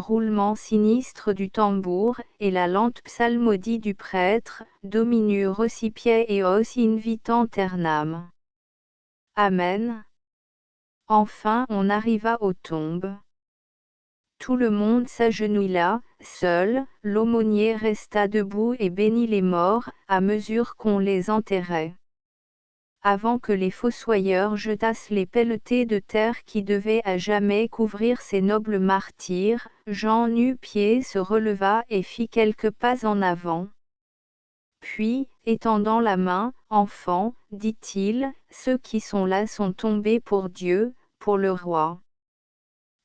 roulement sinistre du tambour, et la lente psalmodie du prêtre, Dominu recipiae eos invitant ternam. Amen. Enfin on arriva aux tombes. Tout le monde s'agenouilla, seul, l'aumônier resta debout et bénit les morts, à mesure qu'on les enterrait. Avant que les fossoyeurs jetassent les pelletées de terre qui devaient à jamais couvrir ces nobles martyrs, Jean nu-pieds se releva et fit quelques pas en avant. Puis, étendant la main, « Enfants, dit-il, ceux qui sont là sont tombés pour Dieu, pour le roi.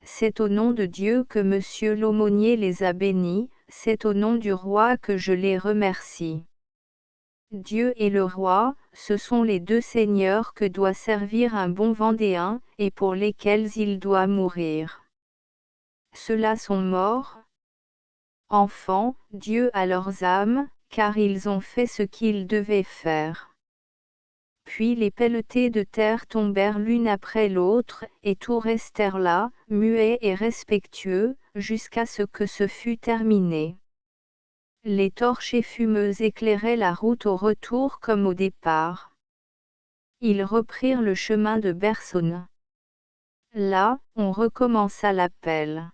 C'est au nom de Dieu que monsieur l'aumônier les a bénis, c'est au nom du roi que je les remercie. Dieu et le roi, ce sont les deux seigneurs que doit servir un bon Vendéen, et pour lesquels il doit mourir. Ceux-là sont morts. Enfants, Dieu à leurs âmes, car ils ont fait ce qu'ils devaient faire. Puis les pelletées de terre tombèrent l'une après l'autre, et tous restèrent là, muets et respectueux, jusqu'à ce que ce fût terminé. Les torches fumeuses éclairaient la route au retour comme au départ. Ils reprirent le chemin de Bersonne. Là, on recommença l'appel.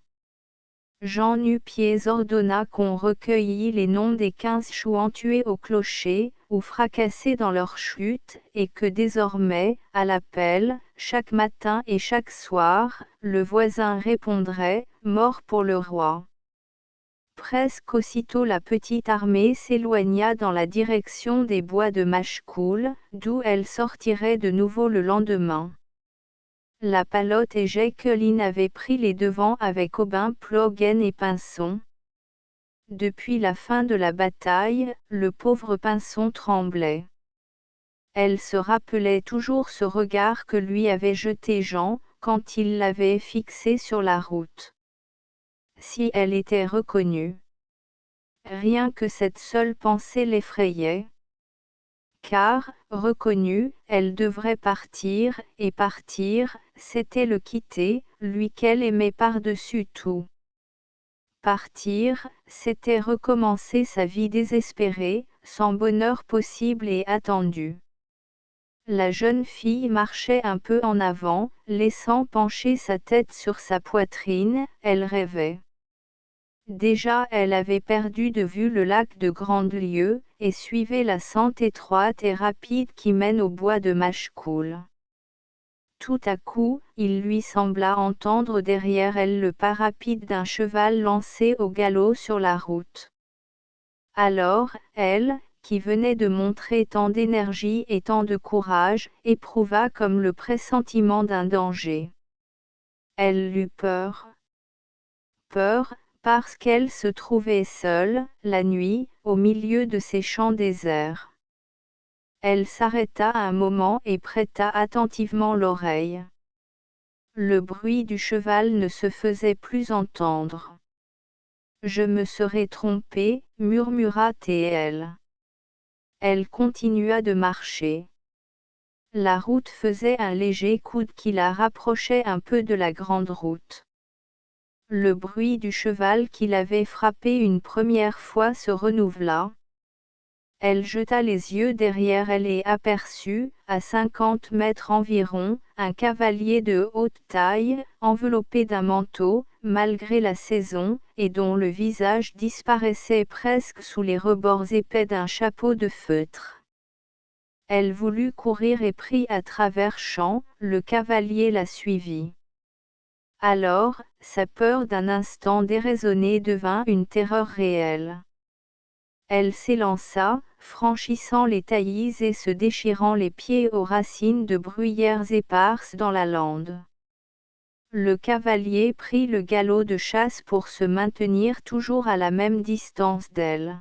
Jean nu-pieds ordonna qu'on recueillît les noms des 15 chouans tués au clocher, ou fracassés dans leur chute, et que désormais, à l'appel, chaque matin et chaque soir, le voisin répondrait, mort pour le roi. Presque aussitôt la petite armée s'éloigna dans la direction des bois de Machecoul, d'où elle sortirait de nouveau le lendemain. La Palotte et Jacqueline avaient pris les devants avec Aubin, Plogen et Pinson. Depuis la fin de la bataille, le pauvre Pinson tremblait. Elle se rappelait toujours ce regard que lui avait jeté Jean, quand il l'avait fixé sur la route. Si elle était reconnue. Rien que cette seule pensée l'effrayait. Car, reconnue, elle devrait partir, et partir, c'était le quitter, lui qu'elle aimait par-dessus tout. Partir, c'était recommencer sa vie désespérée, sans bonheur possible et attendu. La jeune fille marchait un peu en avant, laissant pencher sa tête sur sa poitrine, elle rêvait. Déjà elle avait perdu de vue le lac de Grandlieu, et suivait la sente étroite et rapide qui mène au bois de Machecoul. Tout à coup, il lui sembla entendre derrière elle le pas rapide d'un cheval lancé au galop sur la route. Alors, elle, qui venait de montrer tant d'énergie et tant de courage, éprouva comme le pressentiment d'un danger. Elle eut peur. Peur, parce qu'elle se trouvait seule, la nuit, au milieu de ces champs déserts. Elle s'arrêta un moment et prêta attentivement l'oreille. Le bruit du cheval ne se faisait plus entendre. Je me serais trompée, murmura-t-elle. Elle continua de marcher. La route faisait un léger coude qui la rapprochait un peu de la grande route. Le bruit du cheval qui l'avait frappée une première fois se renouvela. Elle jeta les yeux derrière elle et aperçut, à 50 mètres environ, un cavalier de haute taille, enveloppé d'un manteau, malgré la saison, et dont le visage disparaissait presque sous les rebords épais d'un chapeau de feutre. Elle voulut courir et prit à travers champs, le cavalier la suivit. Alors, sa peur d'un instant déraisonnée devint une terreur réelle. Elle s'élança, franchissant les taillis et se déchirant les pieds aux racines de bruyères éparses dans la lande. Le cavalier prit le galop de chasse pour se maintenir toujours à la même distance d'elle.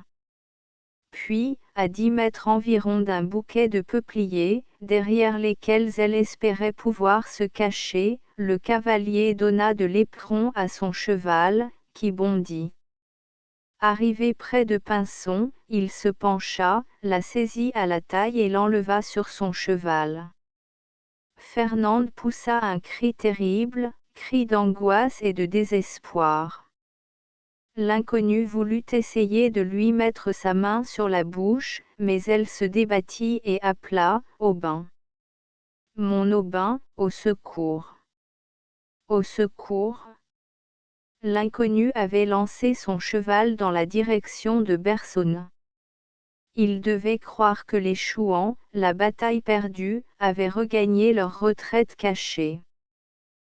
Puis, à 10 mètres environ d'un bouquet de peupliers, derrière lesquels elle espérait pouvoir se cacher, le cavalier donna de l'éperon à son cheval, qui bondit. Arrivé près de Pinson, il se pencha, la saisit à la taille et l'enleva sur son cheval. Fernande poussa un cri terrible, cri d'angoisse et de désespoir. L'inconnu voulut essayer de lui mettre sa main sur la bouche, mais elle se débattit et appela « Aubin ! Mon Aubin, au secours ! Au secours !» L'inconnu avait lancé son cheval dans la direction de Bersonne. Il devait croire que les Chouans, la bataille perdue, avaient regagné leur retraite cachée.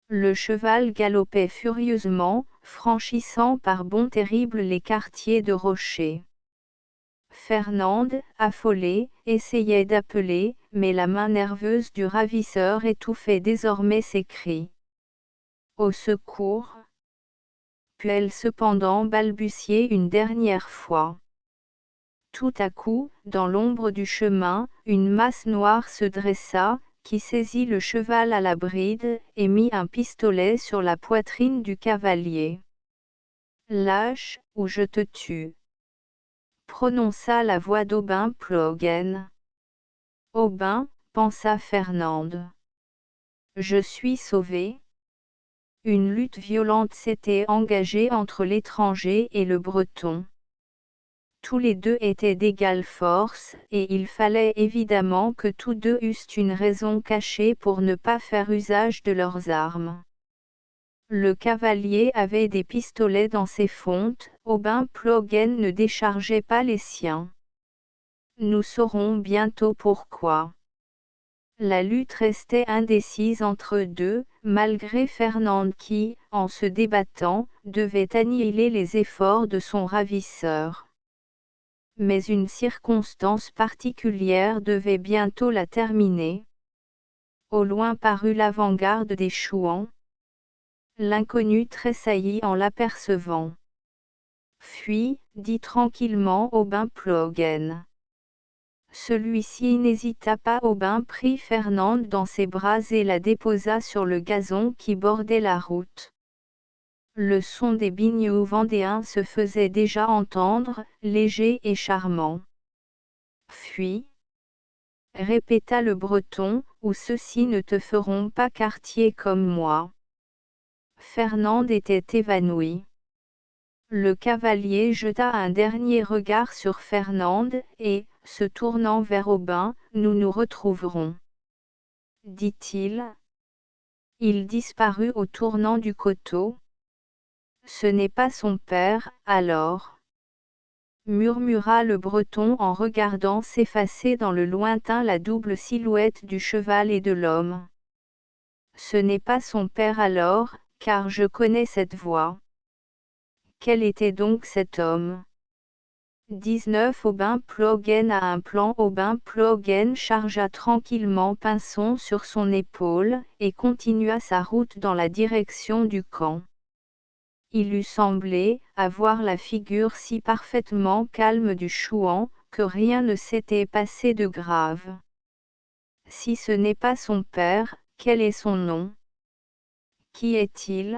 Le cheval galopait furieusement, franchissant par bonds terribles les quartiers de rochers. Fernande, affolée, essayait d'appeler, mais la main nerveuse du ravisseur étouffait désormais ses cris. Au secours! Put-elle cependant balbutier une dernière fois. Tout à coup, dans l'ombre du chemin, une masse noire se dressa, qui saisit le cheval à la bride, et mit un pistolet sur la poitrine du cavalier. « Lâche, ou je te tue !» prononça la voix d'Aubin Ploeguen. « Aubin, pensa Fernande. Je suis sauvée. » Une lutte violente s'était engagée entre l'étranger et le Breton. Tous les deux étaient d'égale force, et il fallait évidemment que tous deux eussent une raison cachée pour ne pas faire usage de leurs armes. Le cavalier avait des pistolets dans ses fontes, Aubin Ploeguen ne déchargeait pas les siens. Nous saurons bientôt pourquoi. La lutte restait indécise entre eux deux, malgré Fernande qui, en se débattant, devait annihiler les efforts de son ravisseur. Mais une circonstance particulière devait bientôt la terminer. Au loin parut l'avant-garde des Chouans. L'inconnu tressaillit en l'apercevant. « Fuis, dit tranquillement Aubin Ploeguen. Celui-ci n'hésita pas. Aubin prit Fernande dans ses bras et la déposa sur le gazon qui bordait la route. Le son des binious vendéens se faisait déjà entendre, léger et charmant. « Fuis !» répéta le Breton, « ou ceux-ci ne te feront pas quartier comme moi. » Fernande était évanouie. Le cavalier jeta un dernier regard sur Fernande, et, se tournant vers Aubin, « Nous nous retrouverons. » dit-il. Il disparut au tournant du coteau. « Ce n'est pas son père, alors ?» murmura le Breton en regardant s'effacer dans le lointain la double silhouette du cheval et de l'homme. « Ce n'est pas son père alors, car je connais cette voix. » Quel était donc cet homme? 19 Aubin Ploeguen a un plan. Aubin Ploeguen chargea tranquillement Pinson sur son épaule, et continua sa route dans la direction du camp. Il eût semblé avoir la figure si parfaitement calme du Chouan, que rien ne s'était passé de grave. Si ce n'est pas son père, quel est son nom? Qui est-il?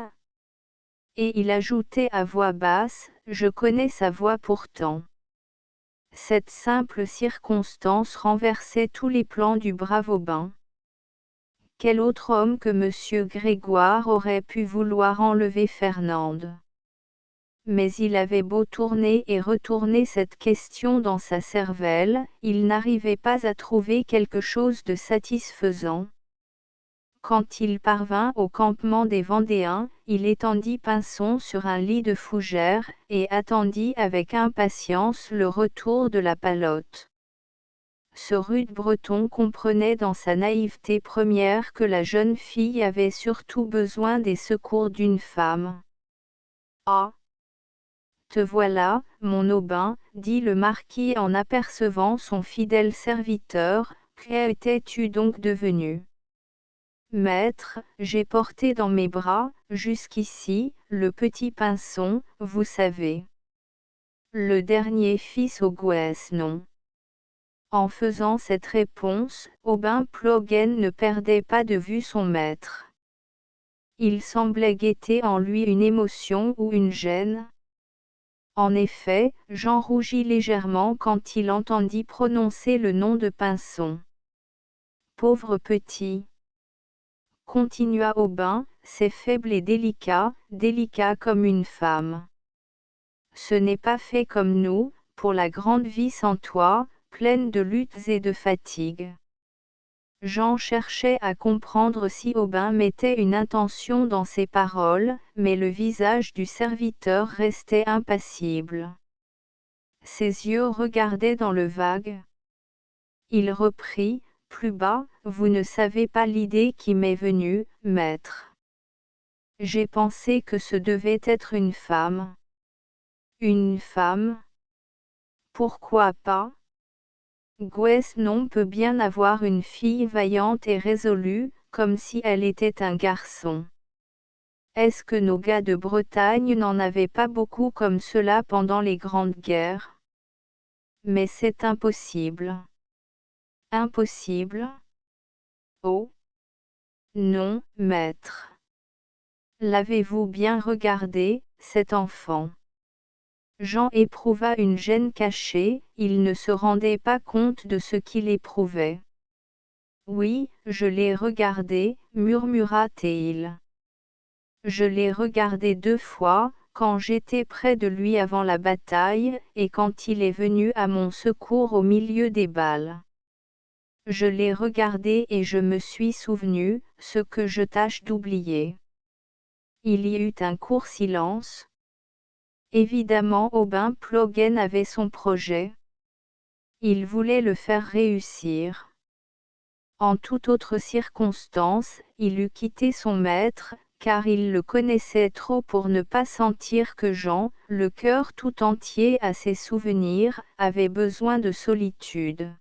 Et il ajoutait à voix basse, « Je connais sa voix pourtant. » Cette simple circonstance renversait tous les plans du brave Aubin. Quel autre homme que M. Grégoire aurait pu vouloir enlever Fernande? Mais il avait beau tourner et retourner cette question dans sa cervelle, il n'arrivait pas à trouver quelque chose de satisfaisant. Quand il parvint au campement des Vendéens, il étendit Pinson sur un lit de fougères, et attendit avec impatience le retour de la palotte. Ce rude Breton comprenait dans sa naïveté première que la jeune fille avait surtout besoin des secours d'une femme. « Ah! Te voilà, mon Aubin, dit le marquis en apercevant son fidèle serviteur, qu'étais-tu donc devenu? Maître, j'ai porté dans mes bras, jusqu'ici, le petit Pinson, vous savez. Le dernier fils au Guesnon. » En faisant cette réponse, Aubin Ploeguen ne perdait pas de vue son maître. Il semblait guetter en lui une émotion ou une gêne. En effet, Jean rougit légèrement quand il entendit prononcer le nom de Pinson. « Pauvre petit !» continua Aubin, « c'est faible et délicat comme une femme. Ce n'est pas fait comme nous, pour la grande vie sans toi, pleine de luttes et de fatigues. Jean cherchait à comprendre si Aubin mettait une intention dans ses paroles, mais le visage du serviteur restait impassible. Ses yeux regardaient dans le vague. Il reprit, plus bas, « Vous ne savez pas l'idée qui m'est venue, maître. J'ai pensé que ce devait être une femme. » Une femme? Pourquoi pas? Gwesnon peut bien avoir une fille vaillante et résolue, comme si elle était un garçon. Est-ce que nos gars de Bretagne n'en avaient pas beaucoup comme cela pendant les grandes guerres? Mais c'est impossible. Impossible? Oh! Non, maître. L'avez-vous bien regardé, cet enfant? Jean éprouva une gêne cachée, il ne se rendait pas compte de ce qu'il éprouvait. Oui, je l'ai regardé, murmura-t-il. Je l'ai regardé 2 fois, quand j'étais près de lui avant la bataille, et quand il est venu à mon secours au milieu des balles. Je l'ai regardé et je me suis souvenu, ce que je tâche d'oublier. Il y eut un court silence. Évidemment Aubin Ploeguen avait son projet. Il voulait le faire réussir. En toute autre circonstance, il eût quitté son maître, car il le connaissait trop pour ne pas sentir que Jean, le cœur tout entier à ses souvenirs, avait besoin de solitude.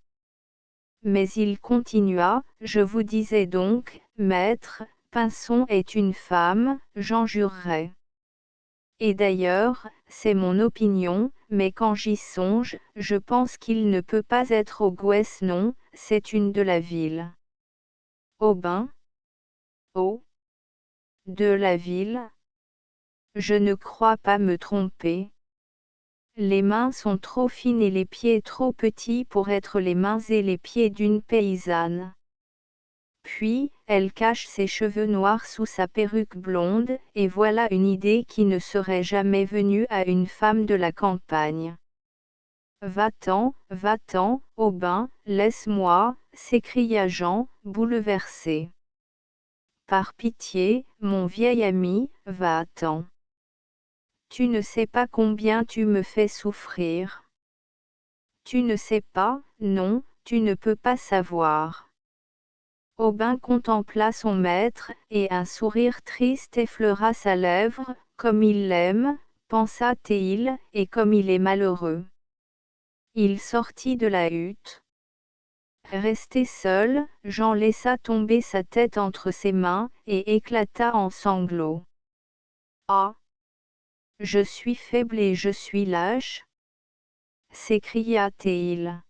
Mais il continua, « Je vous disais donc, maître, Pinson est une femme, j'en jurerais. Et d'ailleurs, c'est mon opinion, mais quand j'y songe, je pense qu'il ne peut pas être au Gwesnon, c'est une de la ville. » Aubin? Oh! De la ville? Je ne crois pas me tromper. Les mains sont trop fines et les pieds trop petits pour être les mains et les pieds d'une paysanne. Puis, elle cache ses cheveux noirs sous sa perruque blonde, et voilà une idée qui ne serait jamais venue à une femme de la campagne. Va-t'en, Aubin, laisse-moi, s'écria Jean, bouleversé. Par pitié, mon vieil ami, va-t'en. Tu ne sais pas combien tu me fais souffrir. Tu ne sais pas, non, tu ne peux pas savoir. Aubin contempla son maître, et un sourire triste effleura sa lèvre, comme il l'aime, pensa-t-il, et comme il est malheureux. Il sortit de la hutte. Resté seul, Jean laissa tomber sa tête entre ses mains, et éclata en sanglots. Ah! Je suis faible et je suis lâche, s'écria-t-il.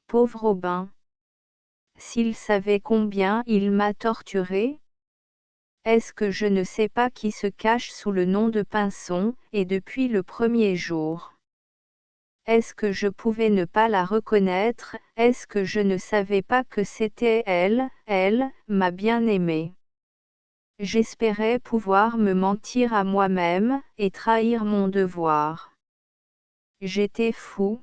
Pauvre Aubin! S'il savait combien il m'a torturé? Est-ce que je ne sais pas qui se cache sous le nom de Pinson, et depuis le premier jour? Est-ce que je pouvais ne pas la reconnaître? Est-ce que je ne savais pas que c'était elle, ma bien-aimée? J'espérais pouvoir me mentir à moi-même, et trahir mon devoir. J'étais fou.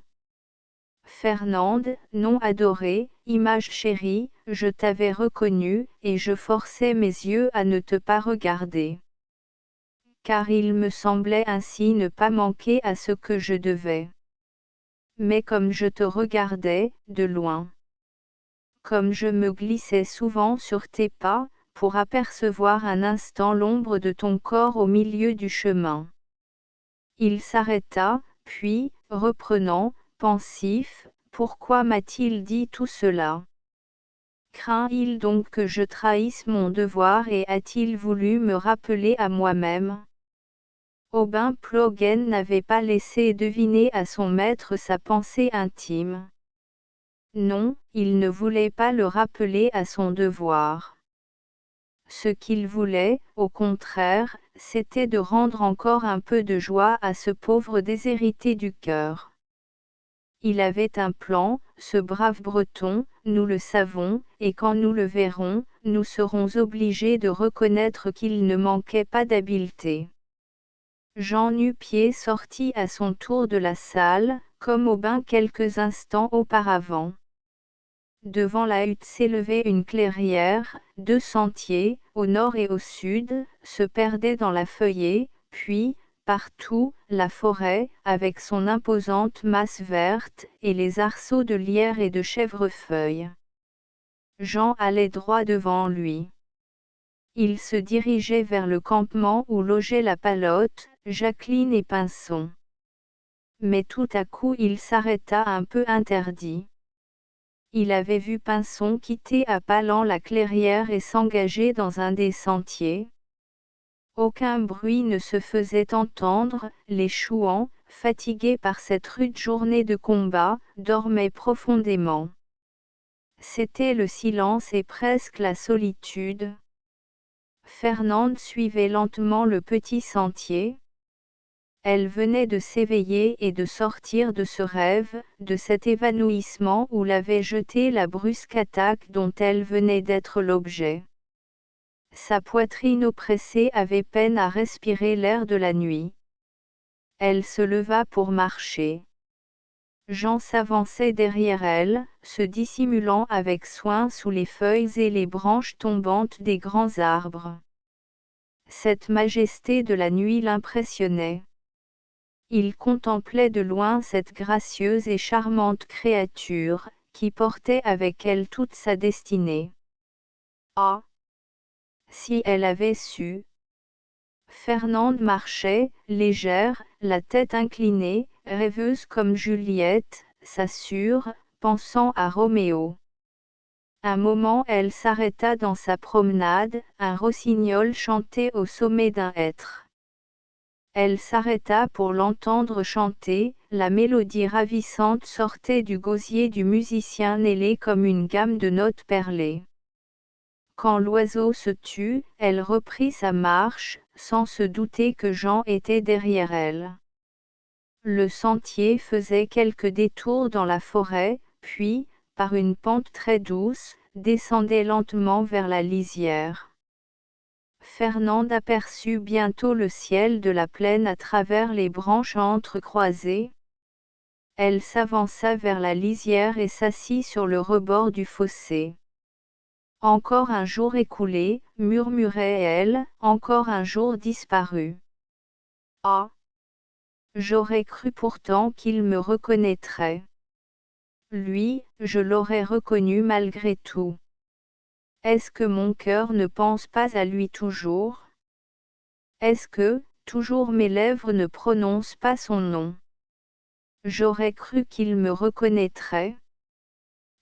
Fernande, nom adoré, image chérie, je t'avais reconnue, et je forçais mes yeux à ne te pas regarder. Car il me semblait ainsi ne pas manquer à ce que je devais. Mais comme je te regardais, de loin. Comme je me glissais souvent sur tes pas, pour apercevoir un instant l'ombre de ton corps au milieu du chemin. Il s'arrêta, puis, reprenant, pensif, pourquoi m'a-t-il dit tout cela? Craint-il donc que je trahisse mon devoir et a-t-il voulu me rappeler à moi-même? Aubin Ploeguen n'avait pas laissé deviner à son maître sa pensée intime. Non, il ne voulait pas le rappeler à son devoir. Ce qu'il voulait, au contraire, c'était de rendre encore un peu de joie à ce pauvre déshérité du cœur. Il avait un plan, ce brave Breton, nous le savons, et quand nous le verrons, nous serons obligés de reconnaître qu'il ne manquait pas d'habileté. Jean nu-pieds sortit à son tour de la salle, comme au bain quelques instants auparavant. Devant la hutte s'élevait une clairière, 2 sentiers, au nord et au sud, se perdaient dans la feuillée, puis, partout, la forêt, avec son imposante masse verte, et les arceaux de lierre et de chèvrefeuille. Jean allait droit devant lui. Il se dirigeait vers le campement où logeait la Palotte, Jacqueline et Pinson. Mais tout à coup il s'arrêta un peu interdit. Il avait vu Pinson quitter à pas lents la clairière et s'engager dans un des sentiers. Aucun bruit ne se faisait entendre, les chouans, fatigués par cette rude journée de combat, dormaient profondément. C'était le silence et presque la solitude. Fernande suivait lentement le petit sentier. Elle venait de s'éveiller et de sortir de ce rêve, de cet évanouissement où l'avait jeté la brusque attaque dont elle venait d'être l'objet. Sa poitrine oppressée avait peine à respirer l'air de la nuit. Elle se leva pour marcher. Jean s'avançait derrière elle, se dissimulant avec soin sous les feuilles et les branches tombantes des grands arbres. Cette majesté de la nuit l'impressionnait. Il contemplait de loin cette gracieuse et charmante créature, qui portait avec elle toute sa destinée. Ah! Si elle avait su! Fernande marchait, légère, la tête inclinée, rêveuse comme Juliette, sa sœur, pensant à Roméo. Un moment elle s'arrêta dans sa promenade, un rossignol chantait au sommet d'un hêtre. Elle s'arrêta pour l'entendre chanter, la mélodie ravissante sortait du gosier du musicien ailé comme une gamme de notes perlées. Quand l'oiseau se tut, elle reprit sa marche, sans se douter que Jean était derrière elle. Le sentier faisait quelques détours dans la forêt, puis, par une pente très douce, descendait lentement vers la lisière. Fernande aperçut bientôt le ciel de la plaine à travers les branches entrecroisées. Elle s'avança vers la lisière et s'assit sur le rebord du fossé. Encore un jour écoulé, murmurait-elle, encore un jour disparu. Ah! J'aurais cru pourtant qu'il me reconnaîtrait. Lui, je l'aurais reconnu malgré tout. Est-ce que mon cœur ne pense pas à lui toujours? Est-ce que, toujours mes lèvres ne prononcent pas son nom? J'aurais cru qu'il me reconnaîtrait.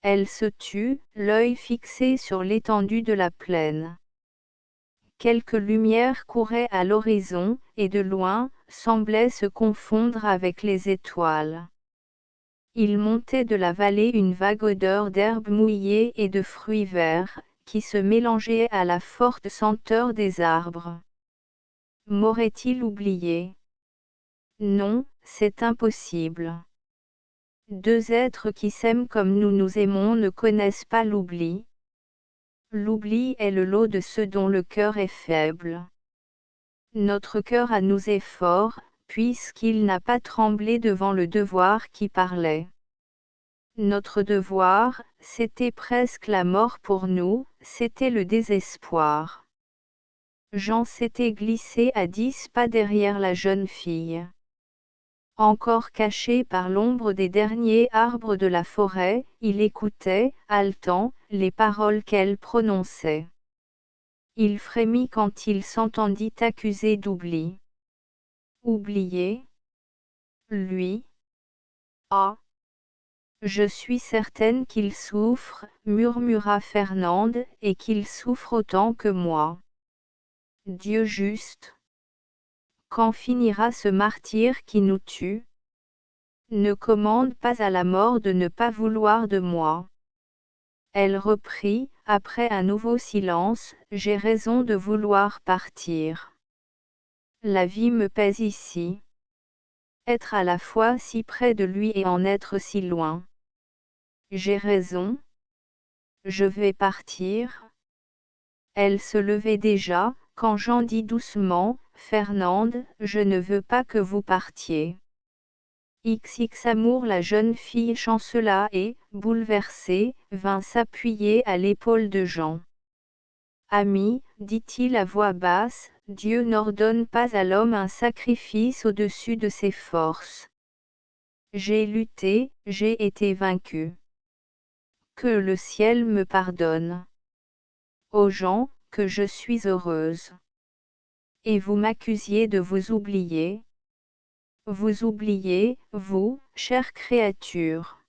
Elle se tut, l'œil fixé sur l'étendue de la plaine. Quelques lumières couraient à l'horizon, et de loin, semblaient se confondre avec les étoiles. Il montait de la vallée une vague odeur d'herbe mouillée et de fruits verts, qui se mélangeait à la forte senteur des arbres. M'aurait-il oublié? Non, c'est impossible. Deux êtres qui s'aiment comme nous nous aimons ne connaissent pas l'oubli. L'oubli est le lot de ceux dont le cœur est faible. Notre cœur à nous est fort, puisqu'il n'a pas tremblé devant le devoir qui parlait. Notre devoir, c'était presque la mort pour nous, c'était le désespoir. Jean s'était glissé à 10 pas derrière la jeune fille. Encore caché par l'ombre des derniers arbres de la forêt, il écoutait, haletant, les paroles qu'elle prononçait. Il frémit quand il s'entendit accuser d'oubli. Oublié? Lui? Ah! Je suis certaine qu'il souffre, murmura Fernande, et qu'il souffre autant que moi. Dieu juste! Quand finira ce martyre qui nous tue? Ne commande pas à la mort de ne pas vouloir de moi. Elle reprit, après un nouveau silence, j'ai raison de vouloir partir. La vie me pèse ici. Être à la fois si près de lui et en être si loin. J'ai raison. Je vais partir. Elle se levait déjà, quand Jean dit doucement, Fernande, je ne veux pas que vous partiez. XX Amour. La jeune fille chancela et, bouleversée, vint s'appuyer à l'épaule de Jean. Ami, dit-il à voix basse, Dieu n'ordonne pas à l'homme un sacrifice au-dessus de ses forces. J'ai lutté, j'ai été vaincu. Que le ciel me pardonne. Ô Jean, que je suis heureuse. Et vous m'accusiez de vous oublier. Vous oubliez, vous, chère créature.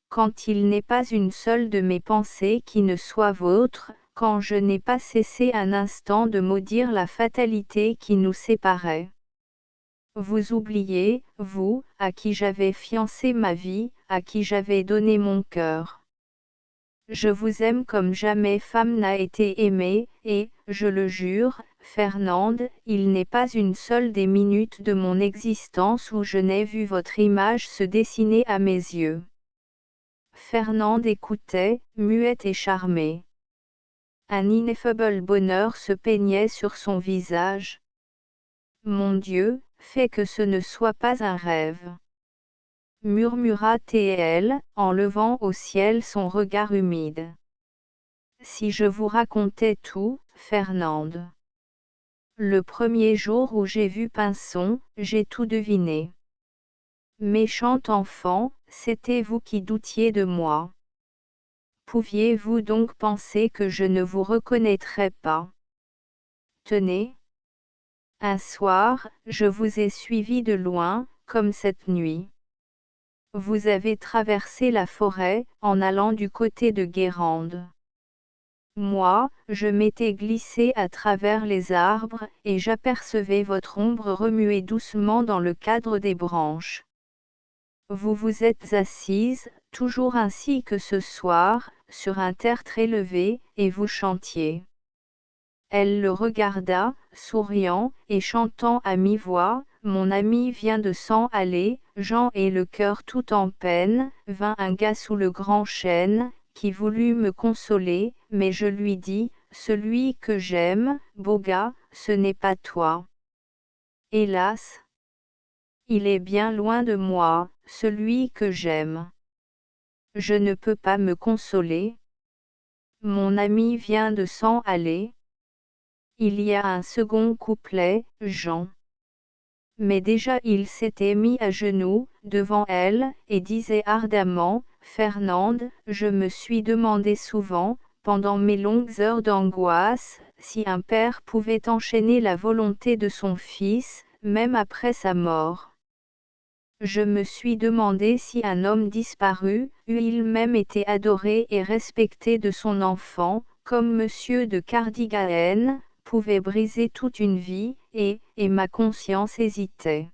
Quand il n'est pas une seule de mes pensées qui ne soit vôtre, quand je n'ai pas cessé un instant de maudire la fatalité qui nous séparait. Vous oubliez, vous, à qui j'avais fiancé ma vie, à qui j'avais donné mon cœur. Je vous aime comme jamais femme n'a été aimée, et, je le jure, Fernande, il n'est pas une seule des minutes de mon existence où je n'ai vu votre image se dessiner à mes yeux. Fernande écoutait, muette et charmée. Un ineffable bonheur se peignait sur son visage. Mon Dieu, fais que ce ne soit pas un rêve. Murmura T.L., en levant au ciel son regard humide. Si je vous racontais tout, Fernande. Le premier jour où j'ai vu Pinson, j'ai tout deviné. Méchante enfant, c'était vous qui doutiez de moi. Pouviez-vous donc penser que je ne vous reconnaîtrais pas? Tenez. Un soir, je vous ai suivi de loin, comme cette nuit. Vous avez traversé la forêt, en allant du côté de Guérande. Moi, je m'étais glissé à travers les arbres, et j'apercevais votre ombre remuer doucement dans le cadre des branches. Vous vous êtes assise, toujours ainsi que ce soir, sur un tertre élevé, et vous chantiez. Elle le regarda, souriant, et chantant à mi-voix, mon ami vient de s'en aller, Jean et le cœur tout en peine, vint un gars sous le grand chêne, qui voulut me consoler, mais je lui dis, celui que j'aime, beau gars, ce n'est pas toi. Hélas! Il est bien loin de moi, celui que j'aime. Je ne peux pas me consoler. Mon ami vient de s'en aller. Il y a un second couplet, Jean. Mais déjà il s'était mis à genoux, devant elle, et disait ardemment, Fernande, je me suis demandé souvent, pendant mes longues heures d'angoisse, si un père pouvait enchaîner la volonté de son fils, même après sa mort. Je me suis demandé si un homme disparu, eût il-même été adoré et respecté de son enfant, comme Monsieur de Cardigaën, pouvait briser toute une vie, et ma conscience hésitait.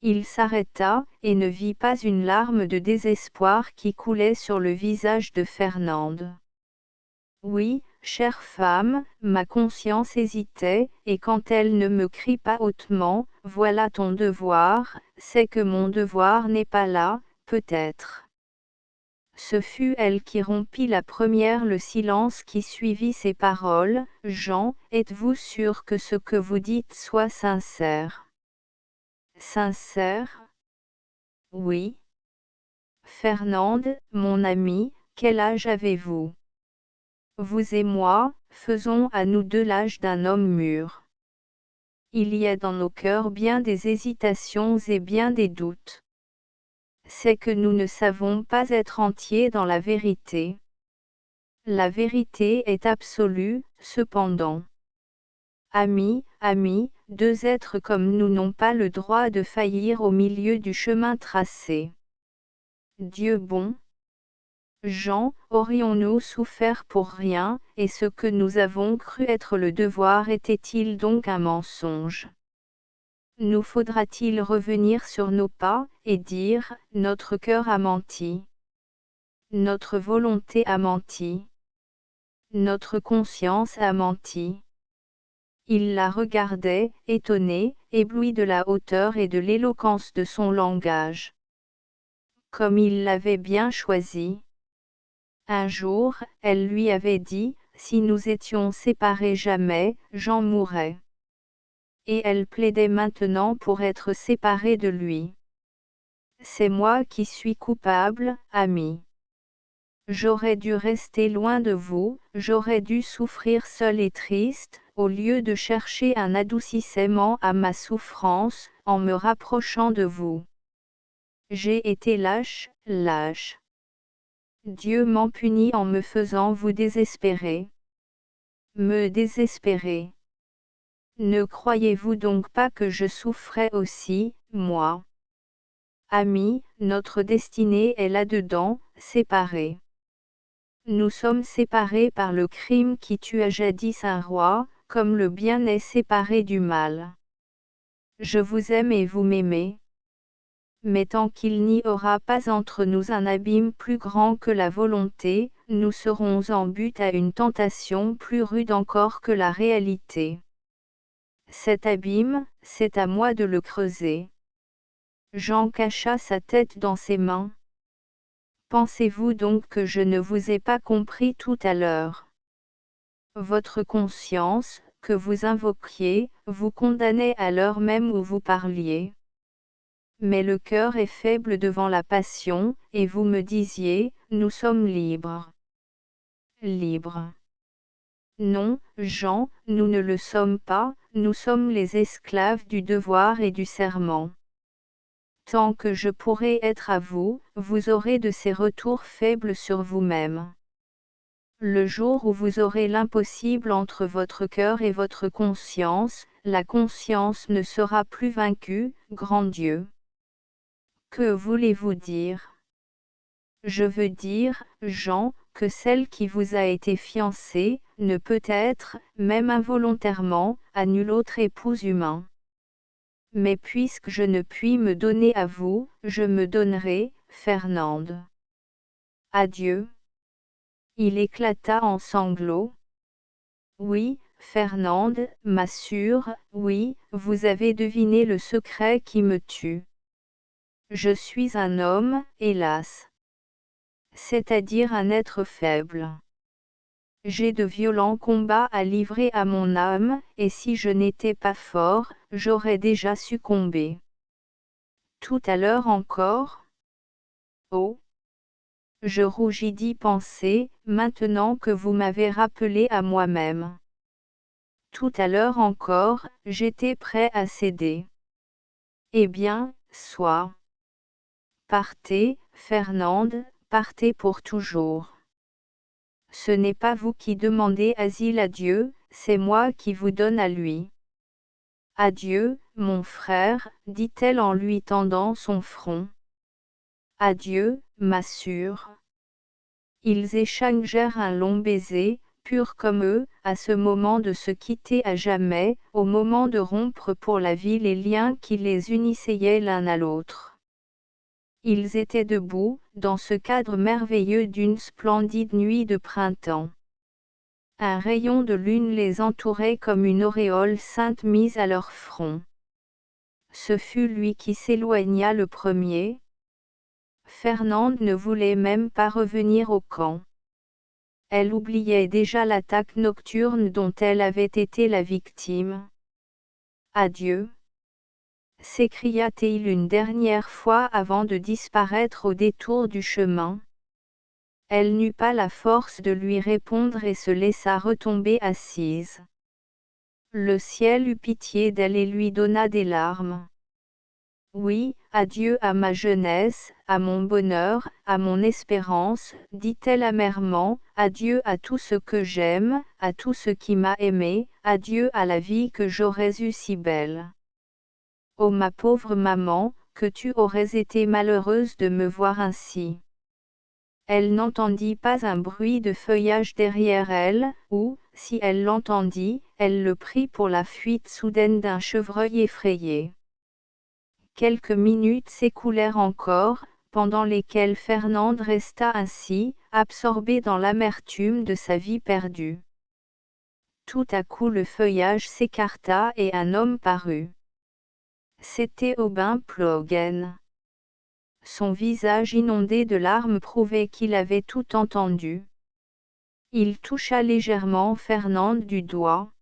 Il s'arrêta, et ne vit pas une larme de désespoir qui coulait sur le visage de Fernande. Oui, chère femme, ma conscience hésitait, et quand elle ne me crie pas hautement, voilà ton devoir, c'est que mon devoir n'est pas là, peut-être. Ce fut elle qui rompit la première le silence qui suivit ces paroles. Jean, êtes-vous sûr que ce que vous dites soit sincère? Sincère? Oui. Fernande, mon amie, quel âge avez-vous? Vous et moi, faisons à nous deux l'âge d'un homme mûr. Il y a dans nos cœurs bien des hésitations et bien des doutes. C'est que nous ne savons pas être entiers dans la vérité. La vérité est absolue, cependant. Amis, amis, deux êtres comme nous n'ont pas le droit de faillir au milieu du chemin tracé. Dieu bon. Jean, aurions-nous souffert pour rien, et ce que nous avons cru être le devoir était-il donc un mensonge? Nous faudra-t-il revenir sur nos pas, et dire, notre cœur a menti. Notre volonté a menti. Notre conscience a menti. Il la regardait, étonné, ébloui de la hauteur et de l'éloquence de son langage. Comme il l'avait bien choisi. Un jour, elle lui avait dit, si nous étions séparés jamais, Jean mourrait. et elle plaidait maintenant pour être séparée de lui. C'est moi qui suis coupable, ami. J'aurais dû rester loin de vous, j'aurais dû souffrir seul et triste, au lieu de chercher un adoucissement à ma souffrance, en me rapprochant de vous. J'ai été lâche, lâche. Dieu m'en punit en me faisant vous désespérer. Me désespérer. Ne croyez-vous donc pas que je souffrais aussi, moi? Ami, notre destinée est là-dedans, séparée. Nous sommes séparés par le crime qui tua jadis un roi, comme le bien est séparé du mal. Je vous aime et vous m'aimez. Mais tant qu'il n'y aura pas entre nous un abîme plus grand que la volonté, nous serons en butte à une tentation plus rude encore que la réalité. Cet abîme, c'est à moi de le creuser. Jean cacha sa tête dans ses mains. Pensez-vous donc que je ne vous ai pas compris tout à l'heure? Votre conscience, que vous invoquiez, vous condamnait à l'heure même où vous parliez. Mais le cœur est faible devant la passion, et vous me disiez, nous sommes libres. Libres. Non, Jean, nous ne le sommes pas, nous sommes les esclaves du devoir et du serment. Tant que je pourrai être à vous, vous aurez de ces retours faibles sur vous-même. Le jour où vous aurez l'impossible entre votre cœur et votre conscience, la conscience ne sera plus vaincue, grand Dieu. Que voulez-vous dire? Je veux dire, Jean, que celle qui vous a été fiancée, ne peut être, même involontairement, à nulle autre épouse humain. Mais puisque je ne puis me donner à vous, je me donnerai, Fernande. Adieu. Il éclata en sanglots. Oui, Fernande, m'assure, oui, vous avez deviné le secret qui me tue. Je suis un homme, hélas. C'est-à-dire un être faible. J'ai de violents combats à livrer à mon âme, et si je n'étais pas fort, j'aurais déjà succombé. Tout à l'heure encore? Oh! Je rougis d'y penser, maintenant que vous m'avez rappelé à moi-même. Tout à l'heure encore, j'étais prêt à céder. Eh bien, soit. Partez, Fernande, partez pour toujours. Ce n'est pas vous qui demandez asile à Dieu, c'est moi qui vous donne à lui. Adieu, mon frère, dit-elle en lui tendant son front. Adieu, ma sœur. Ils échangèrent un long baiser, purs comme eux, à ce moment de se quitter à jamais, au moment de rompre pour la vie les liens qui les unissaient l'un à l'autre. Ils étaient debout, dans ce cadre merveilleux d'une splendide nuit de printemps. Un rayon de lune les entourait comme une auréole sainte mise à leur front. Ce fut lui qui s'éloigna le premier. Fernande ne voulait même pas revenir au camp. Elle oubliait déjà l'attaque nocturne dont elle avait été la victime. Adieu, s'écria-t-il une dernière fois avant de disparaître au détour du chemin. Elle n'eut pas la force de lui répondre et se laissa retomber assise. Le ciel eut pitié d'elle et lui donna des larmes. Oui, adieu à ma jeunesse, à mon bonheur, à mon espérance, dit-elle amèrement, adieu à tout ce que j'aime, à tout ce qui m'a aimé, adieu à la vie que j'aurais eue si belle. Oh ma pauvre maman, que tu aurais été malheureuse de me voir ainsi. Elle n'entendit pas un bruit de feuillage derrière elle, ou, si elle l'entendit, elle le prit pour la fuite soudaine d'un chevreuil effrayé. Quelques minutes s'écoulèrent encore, pendant lesquelles Fernande resta ainsi, absorbée dans l'amertume de sa vie perdue. Tout à coup le feuillage s'écarta et un homme parut. C'était Aubin Plogen. Son visage inondé de larmes prouvait qu'il avait tout entendu. Il toucha légèrement Fernande du doigt.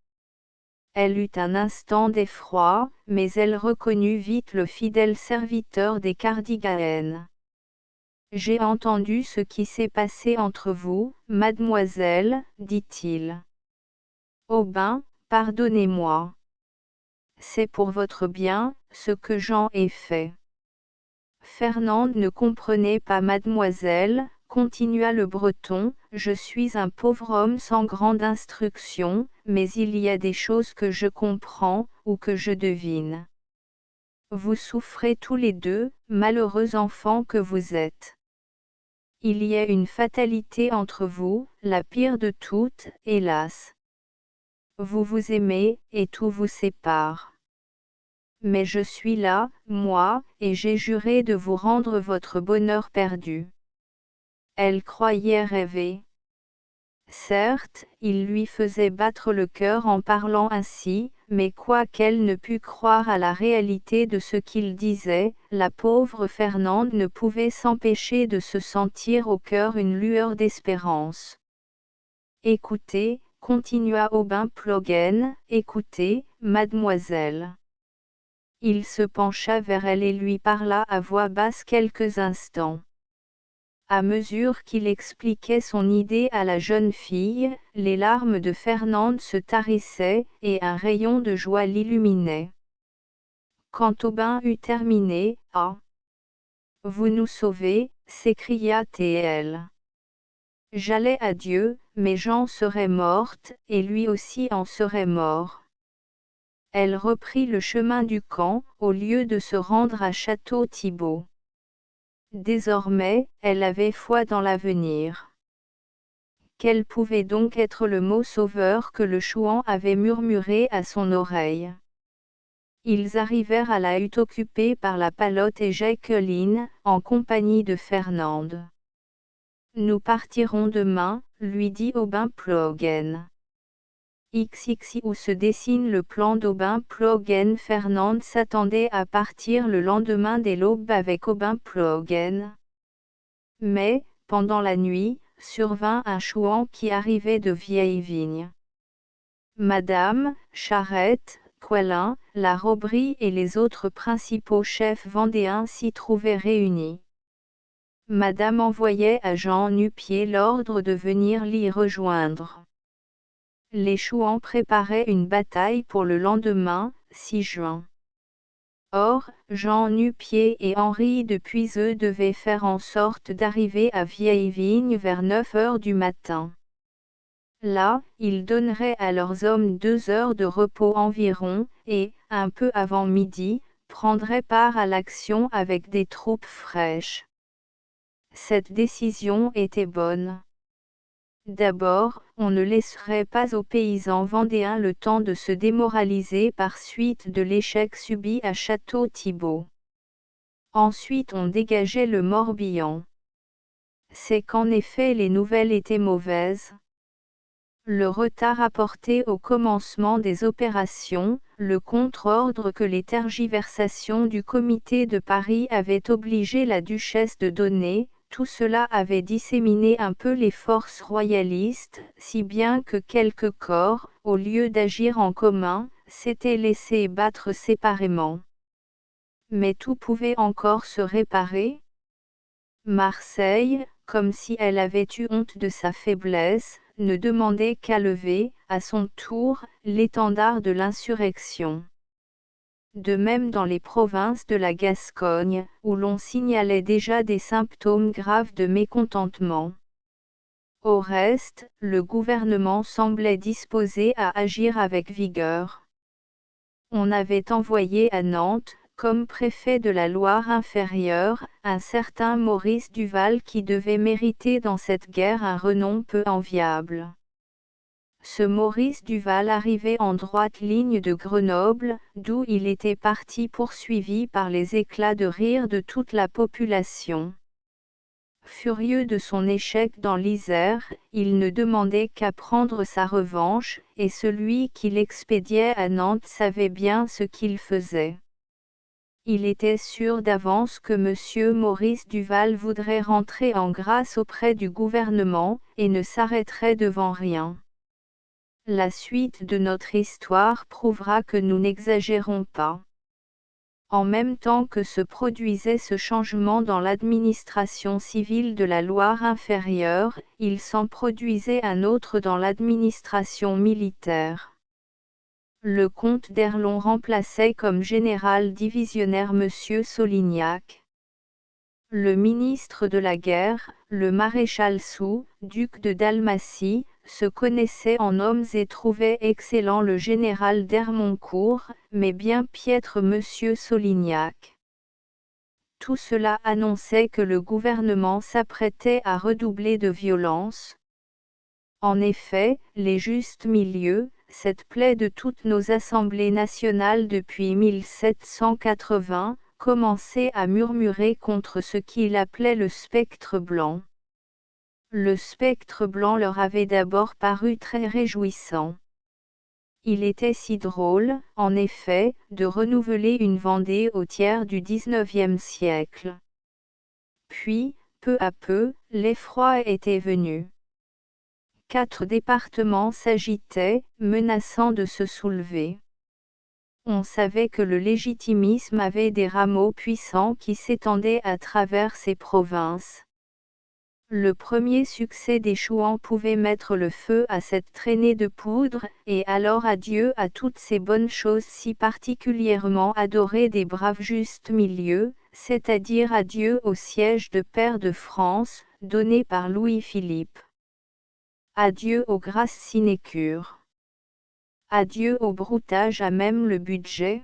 Elle eut un instant d'effroi, mais elle reconnut vite le fidèle serviteur des Cardigaen. « J'ai entendu ce qui s'est passé entre vous, mademoiselle, dit-il. Aubin, pardonnez-moi. C'est pour votre bien, ce que j'en ai fait. Fernande ne comprenait pas mademoiselle, continua le Breton, je suis un pauvre homme sans grande instruction, mais il y a des choses que je comprends, ou que je devine. Vous souffrez tous les deux, malheureux enfants que vous êtes. Il y a une fatalité entre vous, la pire de toutes, hélas. Vous vous aimez, et tout vous sépare. Mais je suis là, moi, et j'ai juré de vous rendre votre bonheur perdu. Elle croyait rêver. Certes, il lui faisait battre le cœur en parlant ainsi, mais quoiqu'elle ne pût croire à la réalité de ce qu'il disait, la pauvre Fernande ne pouvait s'empêcher de se sentir au cœur une lueur d'espérance. Écoutez, continua Aubin Ploeguen, écoutez, mademoiselle. Il se pencha vers elle et lui parla à voix basse quelques instants. À mesure qu'il expliquait son idée à la jeune fille, les larmes de Fernande se tarissaient, et un rayon de joie l'illuminait. Quand Aubin eut terminé, « Ah! Vous nous sauvez !» s'écria-t-elle. « J'allais à Dieu, mais Jean serait morte, et lui aussi en serait mort. » Elle reprit le chemin du camp, au lieu de se rendre à Château-Thibault. Désormais, elle avait foi dans l'avenir. Quel pouvait donc être le mot sauveur que le chouan avait murmuré à son oreille? Ils arrivèrent à la hutte occupée par la Palotte et Jacqueline, en compagnie de Fernande. « Nous partirons demain, lui dit Aubin Ploeguen. XX où se dessine le plan d'Aubin Ploeguen. Fernande s'attendait à partir le lendemain dès l'aube avec Aubin Ploeguen. Mais, pendant la nuit, survint un chouan qui arrivait de Vieille-Vigne. Madame, Charette, Coëlin, la Robrie et les autres principaux chefs vendéens s'y trouvaient réunis. Madame envoyait à Jean Nu-Pied l'ordre de venir l'y rejoindre. Les chouans préparaient une bataille pour le lendemain, 6 juin. Or, Jean Nu-Pied et Henri de Puiseux devaient faire en sorte d'arriver à Vieille-Vigne vers 9 heures du matin. Là, ils donneraient à leurs hommes 2 heures de repos environ, et, un peu avant midi, prendraient part à l'action avec des troupes fraîches. Cette décision était bonne. D'abord, on ne laisserait pas aux paysans vendéens le temps de se démoraliser par suite de l'échec subi à Château-Thibault. Ensuite on dégageait le Morbihan. C'est qu'en effet les nouvelles étaient mauvaises. Le retard apporté au commencement des opérations, le contre-ordre que les tergiversations du comité de Paris avaient obligé la duchesse de donner, tout cela avait disséminé un peu les forces royalistes, si bien que quelques corps, au lieu d'agir en commun, s'étaient laissés battre séparément. Mais tout pouvait encore se réparer. Marseille, comme si elle avait eu honte de sa faiblesse, ne demandait qu'à lever, à son tour, l'étendard de l'insurrection. De même dans les provinces de la Gascogne, où l'on signalait déjà des symptômes graves de mécontentement. Au reste, le gouvernement semblait disposé à agir avec vigueur. On avait envoyé à Nantes, comme préfet de la Loire inférieure, un certain Maurice Duval qui devait mériter dans cette guerre un renom peu enviable. Ce Maurice Duval arrivait en droite ligne de Grenoble, d'où il était parti poursuivi par les éclats de rire de toute la population. Furieux de son échec dans l'Isère, il ne demandait qu'à prendre sa revanche, et celui qui l'expédiait à Nantes savait bien ce qu'il faisait. Il était sûr d'avance que M. Maurice Duval voudrait rentrer en grâce auprès du gouvernement, et ne s'arrêterait devant rien. La suite de notre histoire prouvera que nous n'exagérons pas. En même temps que se produisait ce changement dans l'administration civile de la Loire-Inférieure, il s'en produisait un autre dans l'administration militaire. Le comte d'Erlon remplaçait comme général divisionnaire M. Solignac. Le ministre de la Guerre, le maréchal Soult, duc de Dalmatie, se connaissait en hommes et trouvait excellent le général d'Hermoncourt, mais bien piètre M. Solignac. Tout cela annonçait que le gouvernement s'apprêtait à redoubler de violence. En effet, les justes milieux, cette plaie de toutes nos assemblées nationales depuis 1780, commençaient à murmurer contre ce qu'il appelait le spectre blanc. Le spectre blanc leur avait d'abord paru très réjouissant. Il était si drôle, en effet, de renouveler une Vendée au tiers du XIXe siècle. Puis, peu à peu, l'effroi était venu. 4 départements s'agitaient, menaçant de se soulever. On savait que le légitimisme avait des rameaux puissants qui s'étendaient à travers ces provinces. Le premier succès des Chouans pouvait mettre le feu à cette traînée de poudre, et alors adieu à toutes ces bonnes choses si particulièrement adorées des braves justes milieux, c'est-à-dire adieu au siège de pair de France, donné par Louis-Philippe. Adieu aux grâces sinécures. Adieu au broutage à même le budget.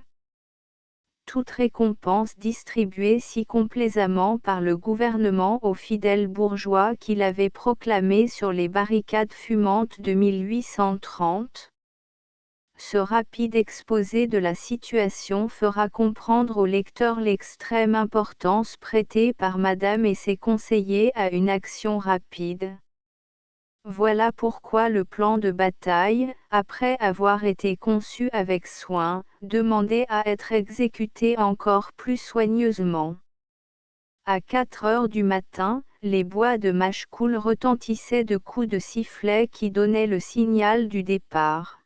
Toute récompense distribuée si complaisamment par le gouvernement aux fidèles bourgeois qui l'avaient proclamé sur les barricades fumantes de 1830. Ce rapide exposé de la situation fera comprendre au lecteur l'extrême importance prêtée par Madame et ses conseillers à une action rapide. Voilà pourquoi le plan de bataille, après avoir été conçu avec soin, demandait à être exécuté encore plus soigneusement. À 4 heures du matin, les bois de Machecoul retentissaient de coups de sifflet qui donnaient le signal du départ.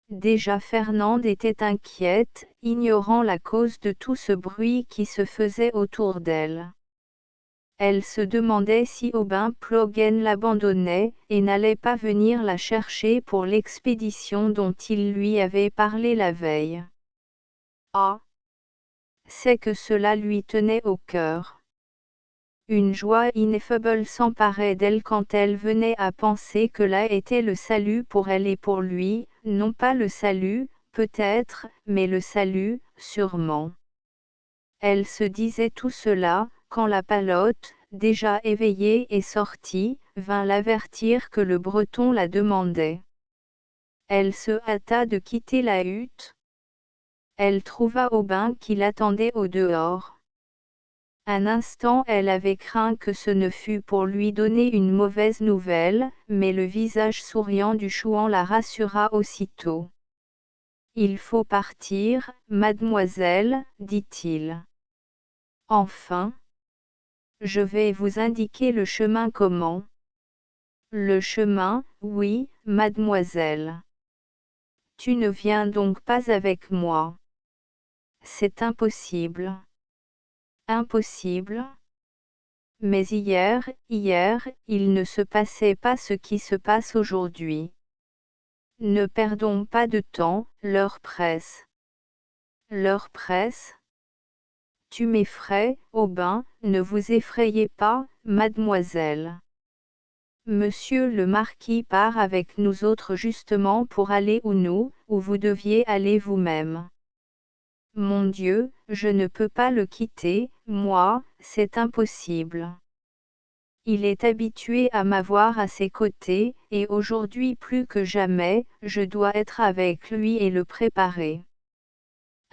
Déjà Fernande était inquiète, ignorant la cause de tout ce bruit qui se faisait autour d'elle. Elle se demandait si Aubin Ploeguen l'abandonnait, et n'allait pas venir la chercher pour l'expédition dont il lui avait parlé la veille. Ah! C'est que cela lui tenait au cœur. Une joie ineffable s'emparait d'elle quand elle venait à penser que là était le salut pour elle et pour lui, non pas le salut, peut-être, mais le salut, sûrement. Elle se disait tout cela, quand la palotte, déjà éveillée et sortie, vint l'avertir que le Breton la demandait. Elle se hâta de quitter la hutte. Elle trouva Aubin qui l'attendait au dehors. Un instant elle avait craint que ce ne fût pour lui donner une mauvaise nouvelle, mais le visage souriant du Chouan la rassura aussitôt. « Il faut partir, mademoiselle, dit-il. Enfin. Je vais vous indiquer le chemin comment. Le chemin, oui, mademoiselle. Tu ne viens donc pas avec moi. C'est impossible. Impossible. Mais hier, il ne se passait pas ce qui se passe aujourd'hui. Ne perdons pas de temps, l'heure presse. L'heure presse. Tu m'effraies, Aubin, ne vous effrayez pas, mademoiselle. Monsieur le marquis part avec nous autres justement pour aller où vous deviez aller vous-même. Mon Dieu, je ne peux pas le quitter, moi, c'est impossible. Il est habitué à m'avoir à ses côtés, et aujourd'hui plus que jamais, je dois être avec lui et le préparer.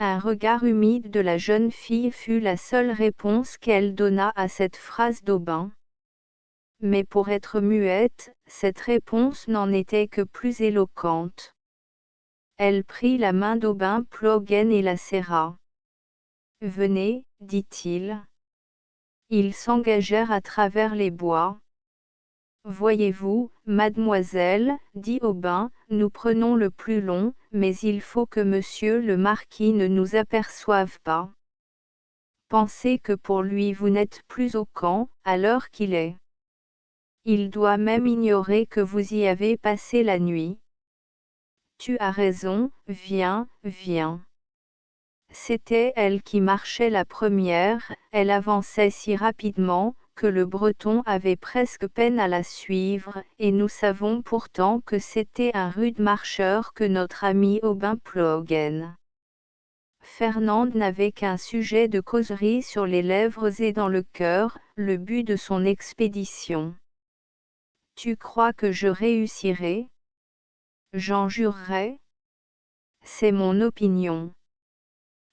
Un regard humide de la jeune fille fut la seule réponse qu'elle donna à cette phrase d'Aubin. Mais pour être muette, cette réponse n'en était que plus éloquente. Elle prit la main d'Aubin Ploeguen et la serra. « Venez, dit-il. » Ils s'engagèrent à travers les bois. « Voyez-vous, Mademoiselle, dit Aubin, nous prenons le plus long, mais il faut que monsieur le marquis ne nous aperçoive pas. Pensez que pour lui vous n'êtes plus au camp, à l'heure qu'il est. Il doit même ignorer que vous y avez passé la nuit. Tu as raison, viens, viens. C'était elle qui marchait la première, elle avançait si rapidement, que le Breton avait presque peine à la suivre, et nous savons pourtant que c'était un rude marcheur que notre ami Aubin Ploeguen. Fernande n'avait qu'un sujet de causerie sur les lèvres et dans le cœur, le but de son expédition. « Tu crois que je réussirai ? J'en jurerai. C'est mon opinion. »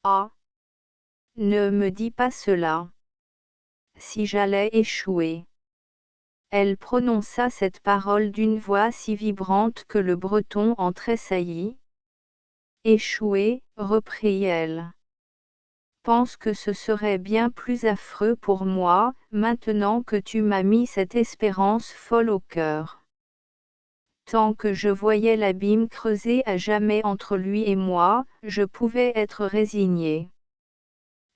Ah ! Ne me dis pas cela. Si j'allais échouer. Elle prononça cette parole d'une voix si vibrante que le Breton en tressaillit. Échouer, reprit-elle. Pense que ce serait bien plus affreux pour moi, maintenant que tu m'as mis cette espérance folle au cœur. Tant que je voyais l'abîme creusé à jamais entre lui et moi, je pouvais être résignée.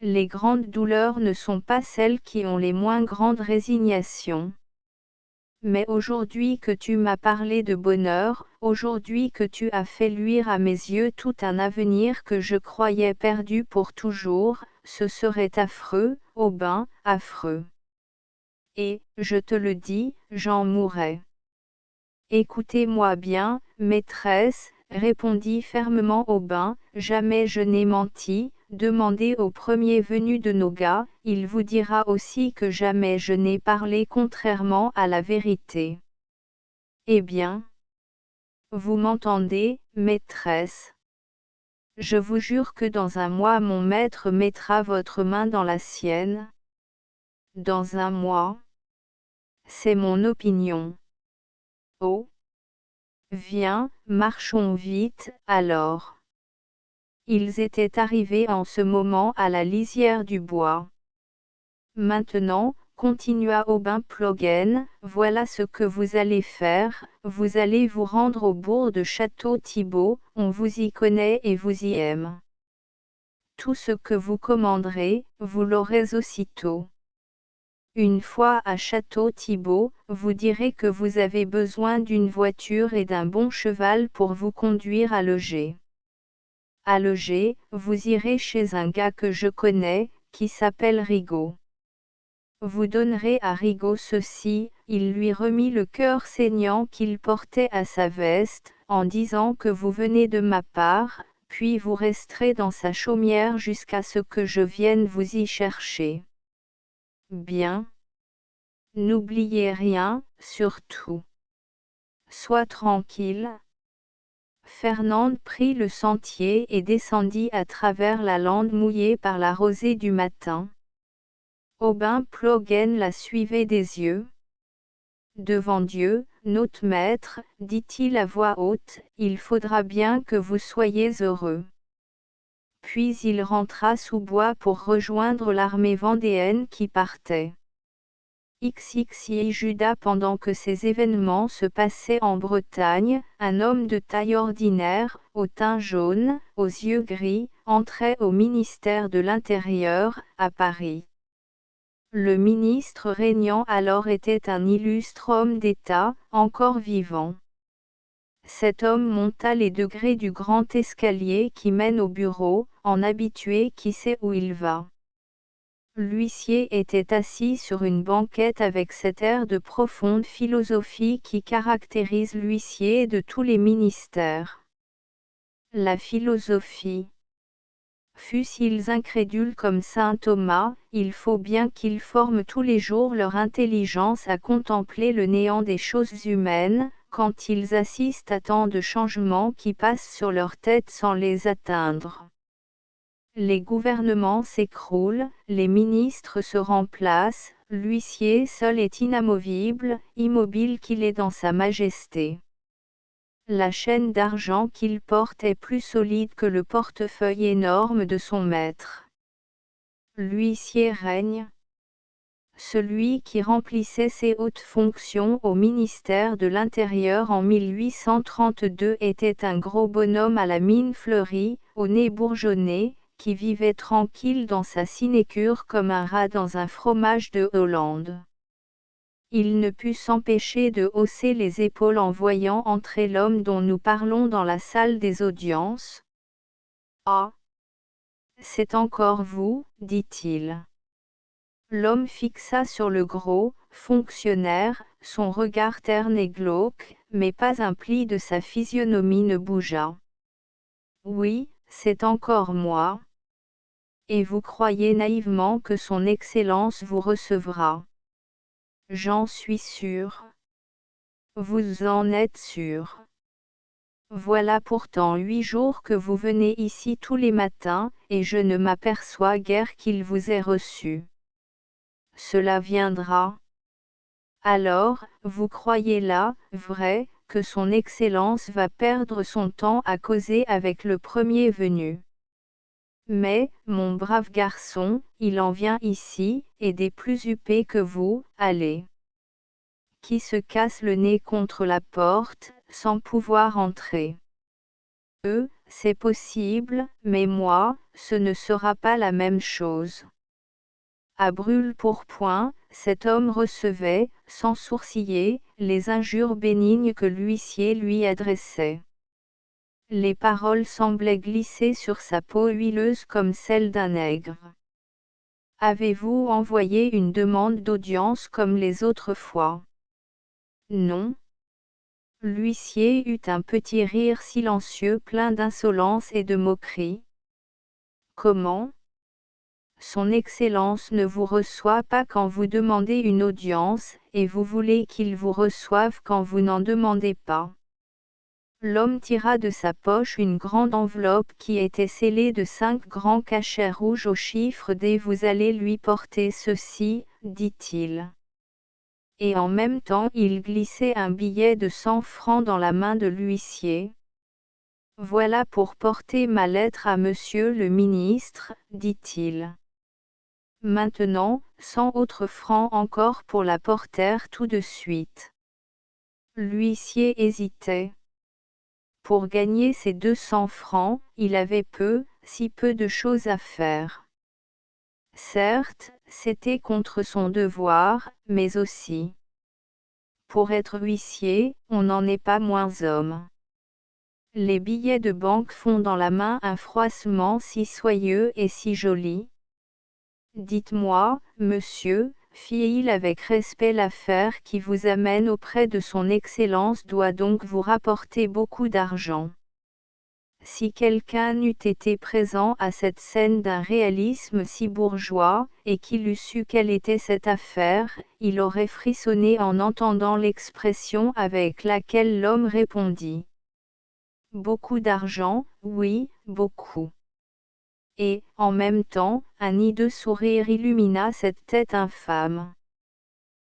Les grandes douleurs ne sont pas celles qui ont les moins grandes résignations. Mais aujourd'hui que tu m'as parlé de bonheur, aujourd'hui que tu as fait luire à mes yeux tout un avenir que je croyais perdu pour toujours, ce serait affreux, Aubin, affreux. Et, je te le dis, j'en mourrais. Écoutez-moi bien, maîtresse, répondit fermement Aubin, jamais je n'ai menti, demandez au premier venu de nos gars, il vous dira aussi que jamais je n'ai parlé contrairement à la vérité. Eh bien, vous m'entendez, maîtresse. Je vous jure que dans un mois mon maître mettra votre main dans la sienne. Dans un mois. C'est mon opinion. Oh. Viens, marchons vite, alors. Ils étaient arrivés en ce moment à la lisière du bois. Maintenant, continua Aubin Ploeguen, voilà ce que vous allez faire, vous allez vous rendre au bourg de Château-Thibault, on vous y connaît et vous y aime. Tout ce que vous commanderez, vous l'aurez aussitôt. Une fois à Château-Thibault, vous direz que vous avez besoin d'une voiture et d'un bon cheval pour vous conduire à Loger. À Loger, vous irez chez un gars que je connais, qui s'appelle Rigaud. Vous donnerez à Rigaud ceci, il lui remit le cœur saignant qu'il portait à sa veste, en disant que vous venez de ma part, puis vous resterez dans sa chaumière jusqu'à ce que je vienne vous y chercher. Bien. N'oubliez rien, surtout. Sois tranquille. Fernande prit le sentier et descendit à travers la lande mouillée par la rosée du matin. Aubin Ploeguen la suivait des yeux. Devant Dieu, notre maître, dit-il à voix haute, il faudra bien que vous soyez heureux. Puis il rentra sous bois pour rejoindre l'armée vendéenne qui partait. XXI Judas. Pendant que ces événements se passaient en Bretagne, un homme de taille ordinaire, au teint jaune, aux yeux gris, entrait au ministère de l'Intérieur, à Paris. Le ministre régnant alors était un illustre homme d'État, encore vivant. Cet homme monta les degrés du grand escalier qui mène au bureau, en habitué qui sait où il va. L'huissier était assis sur une banquette avec cet air de profonde philosophie qui caractérise l'huissier de tous les ministères. La philosophie. Fussent-ils incrédules comme saint Thomas, il faut bien qu'ils forment tous les jours leur intelligence à contempler le néant des choses humaines, quand ils assistent à tant de changements qui passent sur leur tête sans les atteindre. Les gouvernements s'écroulent, les ministres se remplacent, l'huissier seul est inamovible, immobile qu'il est dans sa majesté. La chaîne d'argent qu'il porte est plus solide que le portefeuille énorme de son maître. L'huissier règne. Celui qui remplissait ces hautes fonctions au ministère de l'Intérieur en 1832 était un gros bonhomme à la mine fleurie, au nez bourgeonné, qui vivait tranquille dans sa sinécure comme un rat dans un fromage de Hollande. Il ne put s'empêcher de hausser les épaules en voyant entrer l'homme dont nous parlons dans la salle des audiences. « Ah! C'est encore vous, dit-il. L'homme fixa sur le gros fonctionnaire son regard terne et glauque, mais pas un pli de sa physionomie ne bougea. « Oui, c'est encore moi. Et vous croyez naïvement que son Excellence vous recevra. J'en suis sûr. Vous en êtes sûr. Voilà pourtant 8 jours que vous venez ici tous les matins, et je ne m'aperçois guère qu'il vous ait reçu. Cela viendra. Alors, vous croyez là, vrai, que son Excellence va perdre son temps à causer avec le premier venu. Mais, mon brave garçon, il en vient ici, et des plus huppés que vous, allez. Qui se casse le nez contre la porte, sans pouvoir entrer. C'est possible, mais moi, ce ne sera pas la même chose. À brûle-pourpoint, cet homme recevait, sans sourciller, les injures bénignes que l'huissier lui adressait. Les paroles semblaient glisser sur sa peau huileuse comme celle d'un nègre. Avez-vous envoyé une demande d'audience comme les autres fois? Non. L'huissier eut un petit rire silencieux plein d'insolence et de moquerie. Comment? Son Excellence ne vous reçoit pas quand vous demandez une audience, et vous voulez qu'il vous reçoive quand vous n'en demandez pas. L'homme tira de sa poche une grande enveloppe qui était scellée de 5 grands cachets rouges au chiffre D. Vous allez lui porter ceci, dit-il. Et en même temps il glissait un billet de 100 francs dans la main de l'huissier. Voilà pour porter ma lettre à monsieur le ministre, dit-il. Maintenant, 100 autres francs encore pour la porter tout de suite. L'huissier hésitait. Pour gagner ces 200 francs, il avait si peu de choses à faire. Certes, c'était contre son devoir, mais aussi. Pour être huissier, on n'en est pas moins homme. Les billets de banque font dans la main un froissement si soyeux et si joli. Dites-moi, monsieur, fit-il avec respect, l'affaire qui vous amène auprès de son Excellence doit donc vous rapporter beaucoup d'argent. Si quelqu'un eût été présent à cette scène d'un réalisme si bourgeois, et qu'il eût su quelle était cette affaire, il aurait frissonné en entendant l'expression avec laquelle l'homme répondit. Beaucoup d'argent, oui, beaucoup. Et, en même temps, un hideux sourire illumina cette tête infâme.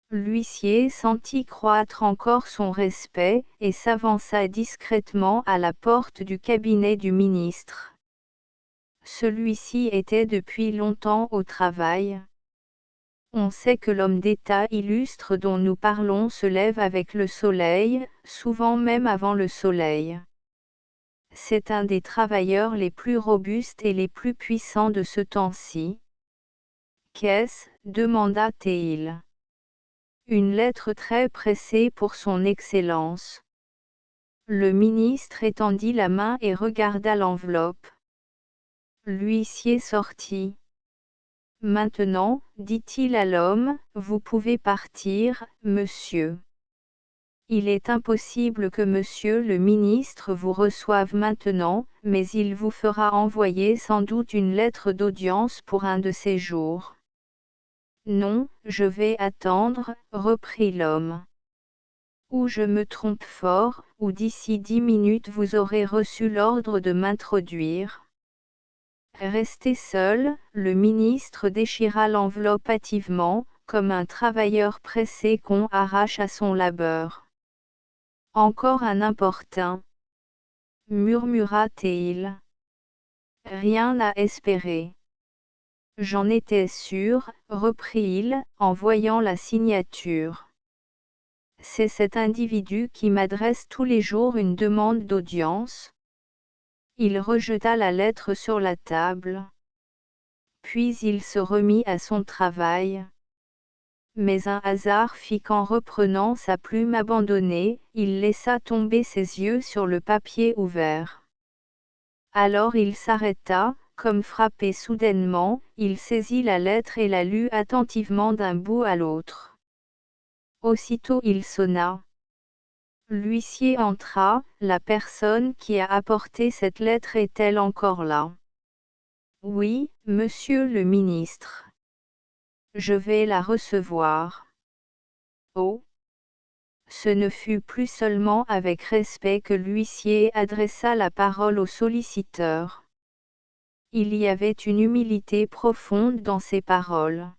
L'huissier sentit croître encore son respect, et s'avança discrètement à la porte du cabinet du ministre. Celui-ci était depuis longtemps au travail. On sait que l'homme d'État illustre dont nous parlons se lève avec le soleil, souvent même avant le soleil. C'est un des travailleurs les plus robustes et les plus puissants de ce temps-ci. Qu'est-ce? Demanda-t-il. Une lettre très pressée pour son Excellence. Le ministre étendit la main et regarda l'enveloppe. L'huissier sortit. Maintenant, dit-il à l'homme, vous pouvez partir, monsieur. Il est impossible que monsieur le ministre vous reçoive maintenant, mais il vous fera envoyer sans doute une lettre d'audience pour un de ces jours. Non, je vais attendre, reprit l'homme. Ou je me trompe fort, ou d'ici 10 minutes vous aurez reçu l'ordre de m'introduire. Resté seul, le ministre déchira l'enveloppe hâtivement, comme un travailleur pressé qu'on arrache à son labeur. Encore un importun, murmura-t-il. Rien à espérer. J'en étais sûr, reprit-il, en voyant la signature. C'est cet individu qui m'adresse tous les jours une demande d'audience. Il rejeta la lettre sur la table. Puis il se remit à son travail. Mais un hasard fit qu'en reprenant sa plume abandonnée, il laissa tomber ses yeux sur le papier ouvert. Alors il s'arrêta, comme frappé soudainement, il saisit la lettre et la lut attentivement d'un bout à l'autre. Aussitôt il sonna. L'huissier entra. La personne qui a apporté cette lettre est-elle encore là? Oui, monsieur le ministre. Je vais la recevoir. Oh! Ce ne fut plus seulement avec respect que l'huissier adressa la parole au solliciteur. Il y avait une humilité profonde dans ses paroles.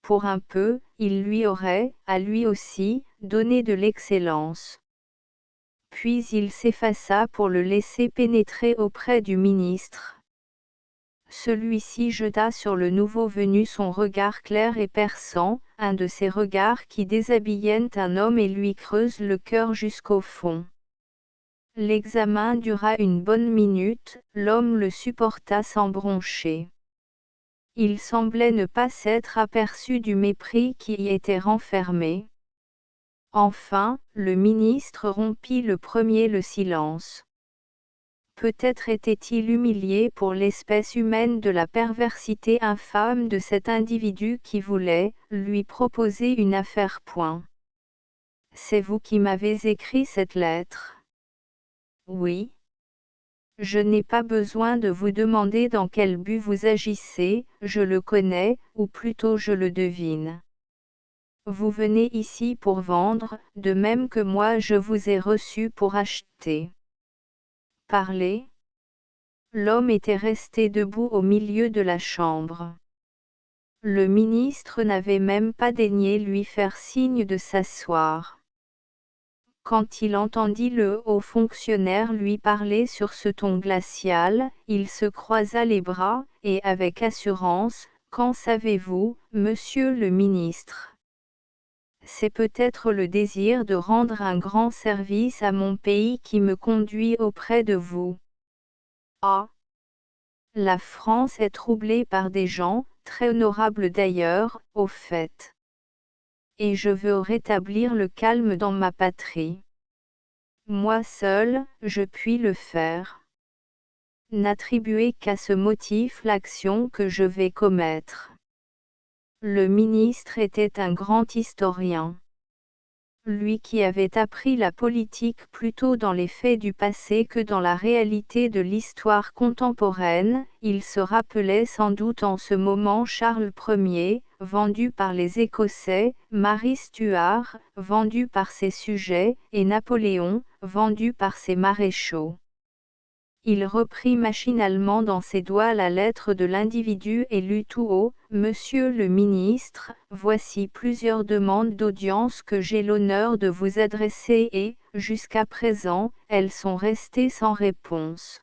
Pour un peu, il lui aurait, à lui aussi, donné de l'excellence. Puis il s'effaça pour le laisser pénétrer auprès du ministre. Celui-ci jeta sur le nouveau venu son regard clair et perçant, un de ces regards qui déshabillent un homme et lui creusent le cœur jusqu'au fond. L'examen dura une bonne minute, l'homme le supporta sans broncher. Il semblait ne pas s'être aperçu du mépris qui y était renfermé. Enfin, le ministre rompit le premier le silence. Peut-être était-il humilié pour l'espèce humaine de la perversité infâme de cet individu qui voulait lui proposer une affaire. C'est vous qui m'avez écrit cette lettre? Oui. Je n'ai pas besoin de vous demander dans quel but vous agissez, je le connais, ou plutôt je le devine. Vous venez ici pour vendre, de même que moi je vous ai reçu pour acheter. Parlez. L'homme était resté debout au milieu de la chambre. Le ministre n'avait même pas daigné lui faire signe de s'asseoir. Quand il entendit le haut fonctionnaire lui parler sur ce ton glacial, il se croisa les bras, et avec assurance, « Qu'en savez-vous, monsieur le ministre? C'est peut-être le désir de rendre un grand service à mon pays qui me conduit auprès de vous. » Ah! La France est troublée par des gens, très honorables d'ailleurs, au fait. Et je veux rétablir le calme dans ma patrie. Moi seul, je puis le faire. N'attribuez qu'à ce motif l'action que je vais commettre. Le ministre était un grand historien. Lui qui avait appris la politique plutôt dans les faits du passé que dans la réalité de l'histoire contemporaine, il se rappelait sans doute en ce moment Charles Ier, vendu par les Écossais, Marie Stuart, vendu par ses sujets, et Napoléon, vendu par ses maréchaux. Il reprit machinalement dans ses doigts la lettre de l'individu et lut tout haut, « Monsieur le ministre, voici plusieurs demandes d'audience que j'ai l'honneur de vous adresser et, jusqu'à présent, elles sont restées sans réponse.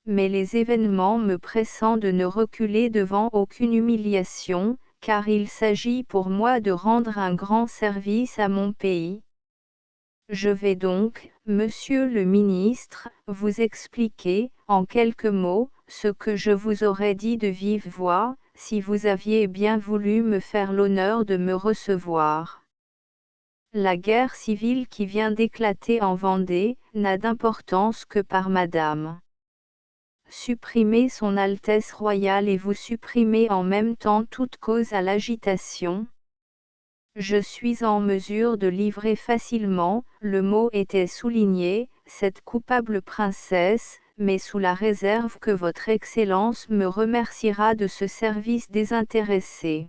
Mais les événements me pressant de ne reculer devant aucune humiliation, car il s'agit pour moi de rendre un grand service à mon pays. Je vais donc, monsieur le ministre, vous expliquer, en quelques mots, ce que je vous aurais dit de vive voix, si vous aviez bien voulu me faire l'honneur de me recevoir. La guerre civile qui vient d'éclater en Vendée, n'a d'importance que par madame. Supprimez son Altesse royale et vous supprimez en même temps toute cause à l'agitation. Je suis en mesure de livrer facilement, le mot était souligné, cette coupable princesse, mais sous la réserve que votre Excellence me remerciera de ce service désintéressé.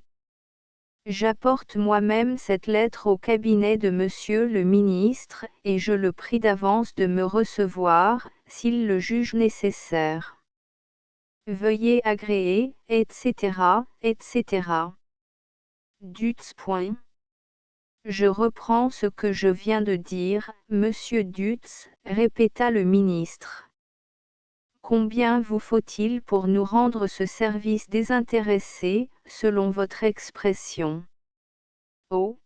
J'apporte moi-même cette lettre au cabinet de monsieur le ministre, et je le prie d'avance de me recevoir, s'il le juge nécessaire. Veuillez agréer, etc., etc. Dutz. Je reprends ce que je viens de dire, monsieur Dutz, répéta le ministre. Combien vous faut-il pour nous rendre ce service désintéressé, selon votre expression? Oh,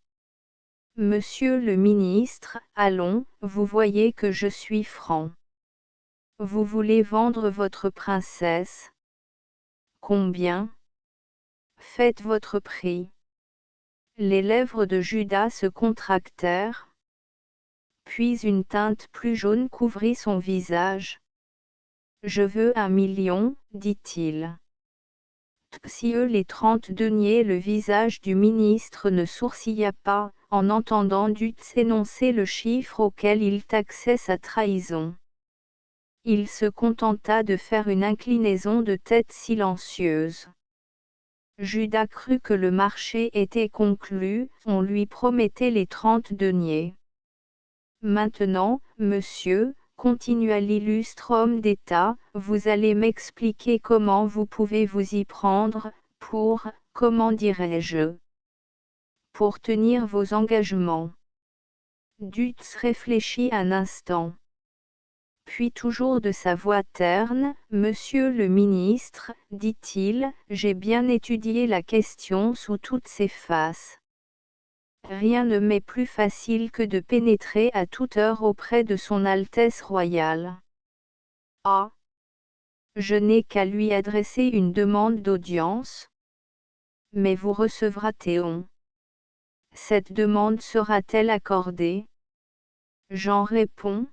monsieur le ministre, allons, vous voyez que je suis franc. Vous voulez vendre votre princesse? Combien? Faites votre prix. Les lèvres de Judas se contractèrent. Puis une teinte plus jaune couvrit son visage. Je veux 1 million, dit-il. Les 30 deniers. Le visage du ministre ne sourcilla pas, en entendant Dutz énoncer le chiffre auquel il taxait sa trahison. Il se contenta de faire une inclinaison de tête silencieuse. Judas crut que le marché était conclu, on lui promettait les 30 deniers. Maintenant, monsieur, continua l'illustre homme d'État, vous allez m'expliquer comment vous pouvez vous y prendre, comment dirais-je, pour tenir vos engagements. Dutz réfléchit un instant. Puis toujours de sa voix terne, Monsieur le ministre, dit-il, j'ai bien étudié la question sous toutes ses faces. Rien ne m'est plus facile que de pénétrer à toute heure auprès de son Altesse royale. Ah! Je n'ai qu'à lui adresser une demande d'audience. Mais vous recevra Théon. Cette demande sera-t-elle accordée? J'en réponds.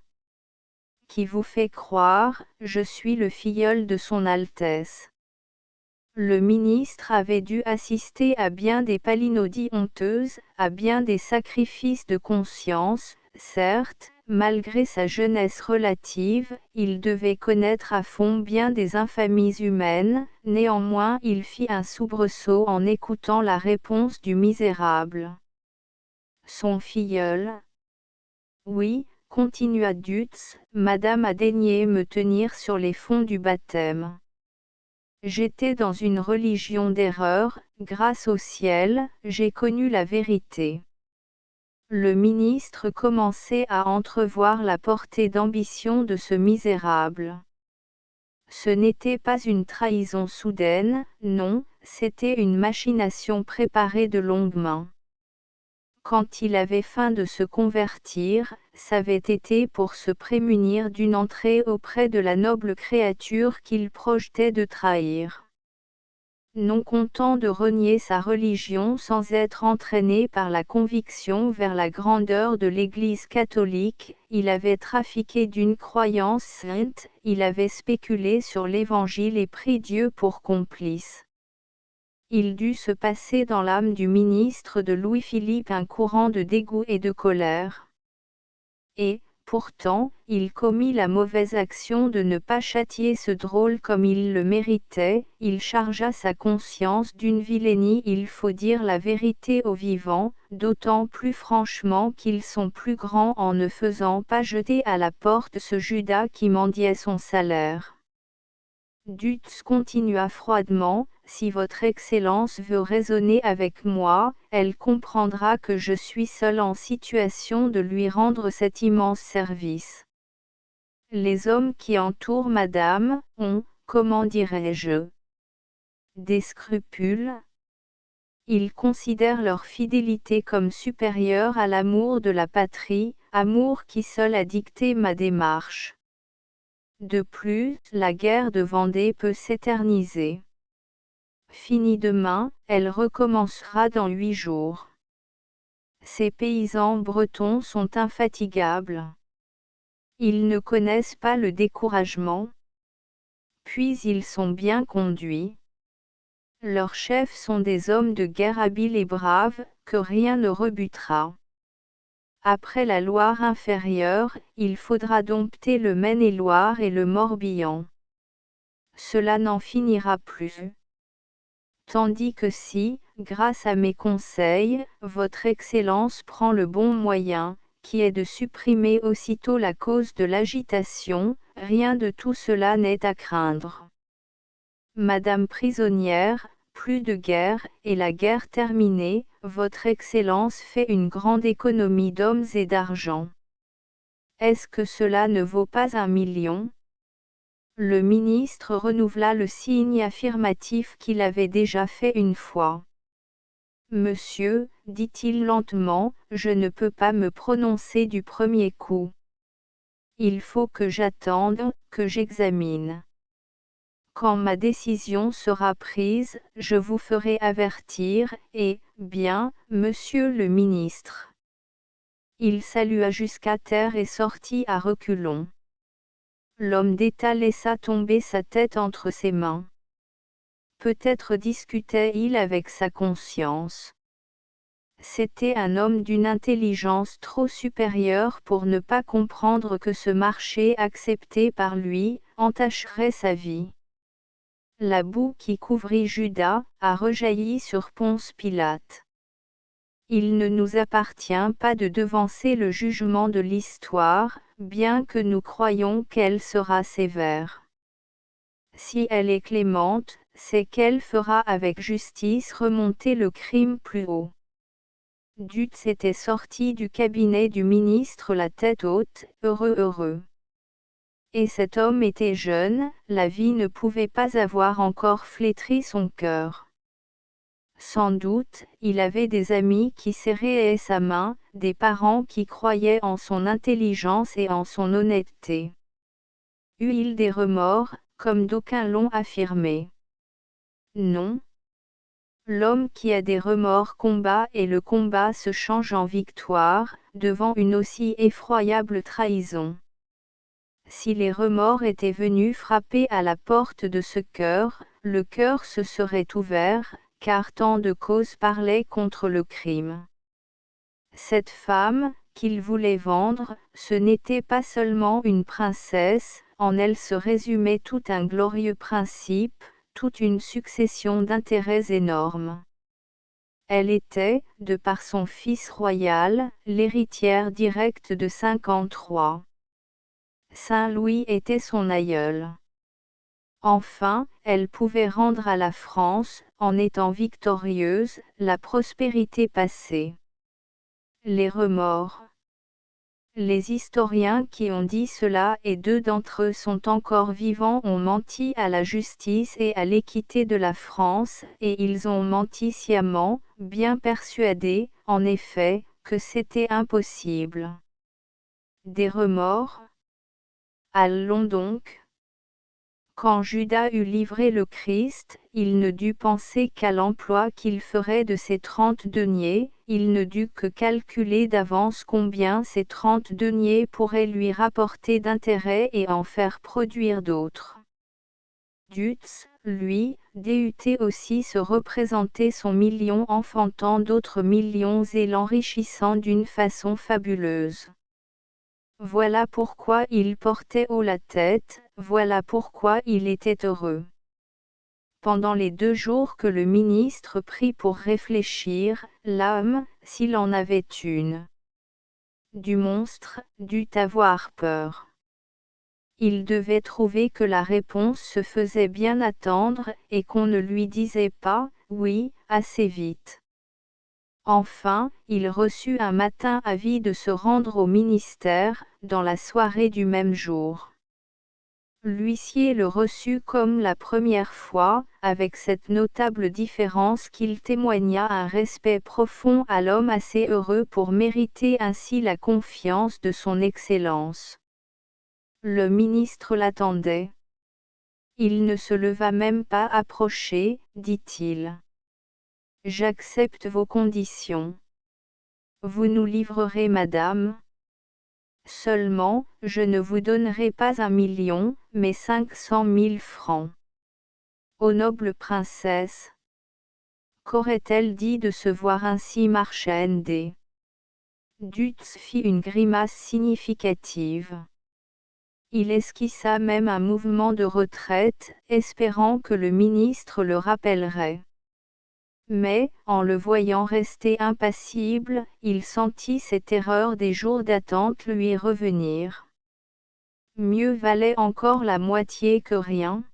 Qui vous fait croire, je suis le filleul de son Altesse. Le ministre avait dû assister à bien des palinodies honteuses, à bien des sacrifices de conscience, certes, malgré sa jeunesse relative, il devait connaître à fond bien des infamies humaines, néanmoins il fit un soubresaut en écoutant la réponse du misérable. Son filleul? Oui, continua Dutz, Madame a daigné me tenir sur les fonds du baptême. J'étais dans une religion d'erreur, grâce au ciel, j'ai connu la vérité. Le ministre commençait à entrevoir la portée d'ambition de ce misérable. Ce n'était pas une trahison soudaine, non, c'était une machination préparée de longue main. Quand il avait feint de se convertir, c'avait été pour se prémunir d'une entrée auprès de la noble créature qu'il projetait de trahir. Non content de renier sa religion sans être entraîné par la conviction vers la grandeur de l'Église catholique, il avait trafiqué d'une croyance sainte, il avait spéculé sur l'Évangile et pris Dieu pour complice. Il dut se passer dans l'âme du ministre de Louis-Philippe un courant de dégoût et de colère. Et, pourtant, il commit la mauvaise action de ne pas châtier ce drôle comme il le méritait, il chargea sa conscience d'une vilainie. Il faut dire la vérité aux vivants, d'autant plus franchement qu'ils sont plus grands en ne faisant pas jeter à la porte ce Judas qui mendiait son salaire. Dutz continua froidement, si votre Excellence veut raisonner avec moi, elle comprendra que je suis seul en situation de lui rendre cet immense service. Les hommes qui entourent Madame, ont, comment dirais-je, des scrupules. Ils considèrent leur fidélité comme supérieure à l'amour de la patrie, amour qui seul a dicté ma démarche. De plus, la guerre de Vendée peut s'éterniser. Finie demain, elle recommencera dans 8 jours. Ces paysans bretons sont infatigables. Ils ne connaissent pas le découragement. Puis ils sont bien conduits. Leurs chefs sont des hommes de guerre habiles et braves, que rien ne rebutera. Après la Loire inférieure, il faudra dompter le Maine-et-Loire et le Morbihan. Cela n'en finira plus. Tandis que si, grâce à mes conseils, votre Excellence prend le bon moyen, qui est de supprimer aussitôt la cause de l'agitation, rien de tout cela n'est à craindre. Madame prisonnière, plus de guerre, et la guerre terminée, votre Excellence fait une grande économie d'hommes et d'argent. Est-ce que cela ne vaut pas 1 million? Le ministre renouvela le signe affirmatif qu'il avait déjà fait une fois. Monsieur, dit-il lentement, je ne peux pas me prononcer du premier coup. Il faut que j'attende, que j'examine. Quand ma décision sera prise, je vous ferai avertir, et, bien, monsieur le ministre. Il salua jusqu'à terre et sortit à reculons. L'homme d'État laissa tomber sa tête entre ses mains. Peut-être discutait-il avec sa conscience. C'était un homme d'une intelligence trop supérieure pour ne pas comprendre que ce marché accepté par lui entacherait sa vie. La boue qui couvrit Judas a rejailli sur Ponce Pilate. Il ne nous appartient pas de devancer le jugement de l'histoire, bien que nous croyions qu'elle sera sévère. Si elle est clémente, c'est qu'elle fera avec justice remonter le crime plus haut. Dutz était sorti du cabinet du ministre la tête haute, heureux. Et cet homme était jeune, la vie ne pouvait pas avoir encore flétri son cœur. Sans doute, il avait des amis qui serraient sa main, des parents qui croyaient en son intelligence et en son honnêteté. Eut-il des remords, comme d'aucuns l'ont affirmé? Non. L'homme qui a des remords combat et le combat se change en victoire, devant une aussi effroyable trahison. Si les remords étaient venus frapper à la porte de ce cœur, le cœur se serait ouvert, car tant de causes parlaient contre le crime. Cette femme, qu'il voulait vendre, ce n'était pas seulement une princesse, en elle se résumait tout un glorieux principe, toute une succession d'intérêts énormes. Elle était, de par son fils royal, l'héritière directe de 53. Saint-Louis était son aïeul. Enfin, elle pouvait rendre à la France, en étant victorieuse, la prospérité passée. Les remords. Les historiens qui ont dit cela et deux d'entre eux sont encore vivants ont menti à la justice et à l'équité de la France, et ils ont menti sciemment, bien persuadés, en effet, que c'était impossible. Des remords? Allons donc. Quand Judas eut livré le Christ, il ne dut penser qu'à l'emploi qu'il ferait de ces 30 deniers, il ne dut que calculer d'avance combien ces 30 deniers pourraient lui rapporter d'intérêt et en faire produire d'autres. Dutz, lui, déhutait aussi se représenter son million enfantant d'autres millions et l'enrichissant d'une façon fabuleuse. Voilà pourquoi il portait haut la tête, voilà pourquoi il était heureux. Pendant les 2 jours que le ministre prit pour réfléchir, l'âme, s'il en avait une, du monstre, dut avoir peur. Il devait trouver que la réponse se faisait bien attendre, et qu'on ne lui disait pas « oui » assez vite. Enfin, il reçut un matin avis de se rendre au ministère, dans la soirée du même jour. L'huissier le reçut comme la première fois, avec cette notable différence qu'il témoigna un respect profond à l'homme assez heureux pour mériter ainsi la confiance de son Excellence. Le ministre l'attendait. Il ne se leva même pas approcher, dit-il. J'accepte vos conditions. Vous nous livrerez madame. Seulement, je ne vous donnerai pas 1 million, mais 500 000 francs. Ô noble princesse! Qu'aurait-elle dit de se voir ainsi marchander? Dutz fit une grimace significative. Il esquissa même un mouvement de retraite, espérant que le ministre le rappellerait. Mais, en le voyant rester impassible, il sentit cette terreur des jours d'attente lui revenir. Mieux valait encore la moitié que rien.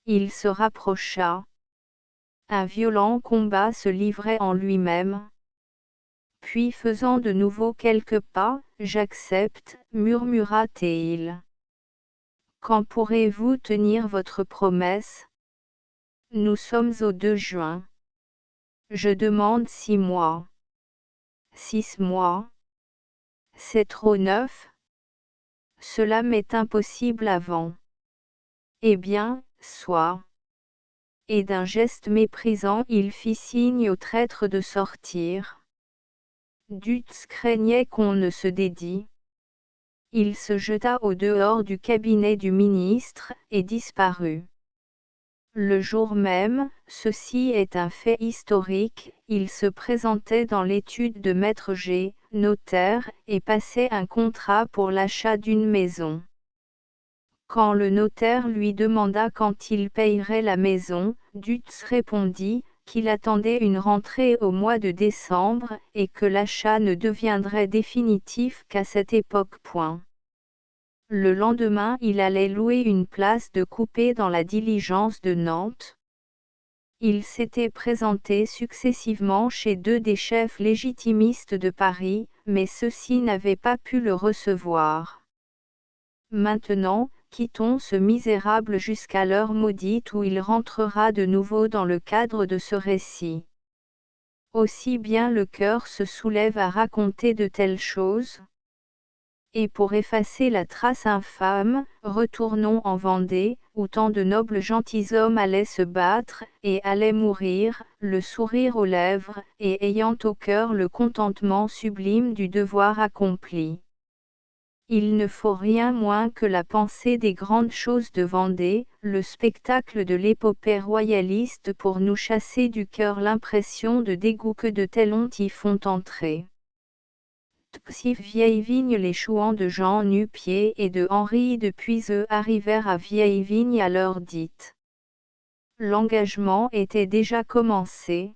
Il se rapprocha. Un violent combat se livrait en lui-même. Puis faisant de nouveau quelques pas, « J'accepte », murmura-t-il. Quand pourrez-vous tenir votre promesse? Nous sommes au 2 juin. Je demande 6 mois. 6 mois? C'est trop neuf? Cela m'est impossible avant. Eh bien, soit. Et d'un geste méprisant il fit signe au traître de sortir. Dutz craignait qu'on ne se dédie. Il se jeta au dehors du cabinet du ministre, et disparut. Le jour même, ceci est un fait historique, il se présentait dans l'étude de Maître G, notaire, et passait un contrat pour l'achat d'une maison. Quand le notaire lui demanda quand il payerait la maison, Dutz répondit qu'il attendait une rentrée au mois de décembre, et que l'achat ne deviendrait définitif qu'à cette époque. Le lendemain il allait louer une place de coupé dans la diligence de Nantes. Il s'était présenté successivement chez 2 des chefs légitimistes de Paris, mais ceux-ci n'avaient pas pu le recevoir. Maintenant, quittons ce misérable jusqu'à l'heure maudite où il rentrera de nouveau dans le cadre de ce récit. Aussi bien le cœur se soulève à raconter de telles choses. Et pour effacer la trace infâme, retournons en Vendée, où tant de nobles gentilshommes allaient se battre, et allaient mourir, le sourire aux lèvres, et ayant au cœur le contentement sublime du devoir accompli. Il ne faut rien moins que la pensée des grandes choses de Vendée, le spectacle de l'épopée royaliste pour nous chasser du cœur l'impression de dégoût que de tels ont y font entrer. Si Vieille-Vigne les chouans de Jean Nu-Pied et de Henri de Puiseux arrivèrent à Vieille-Vigne à l'heure dite. L'engagement était déjà commencé.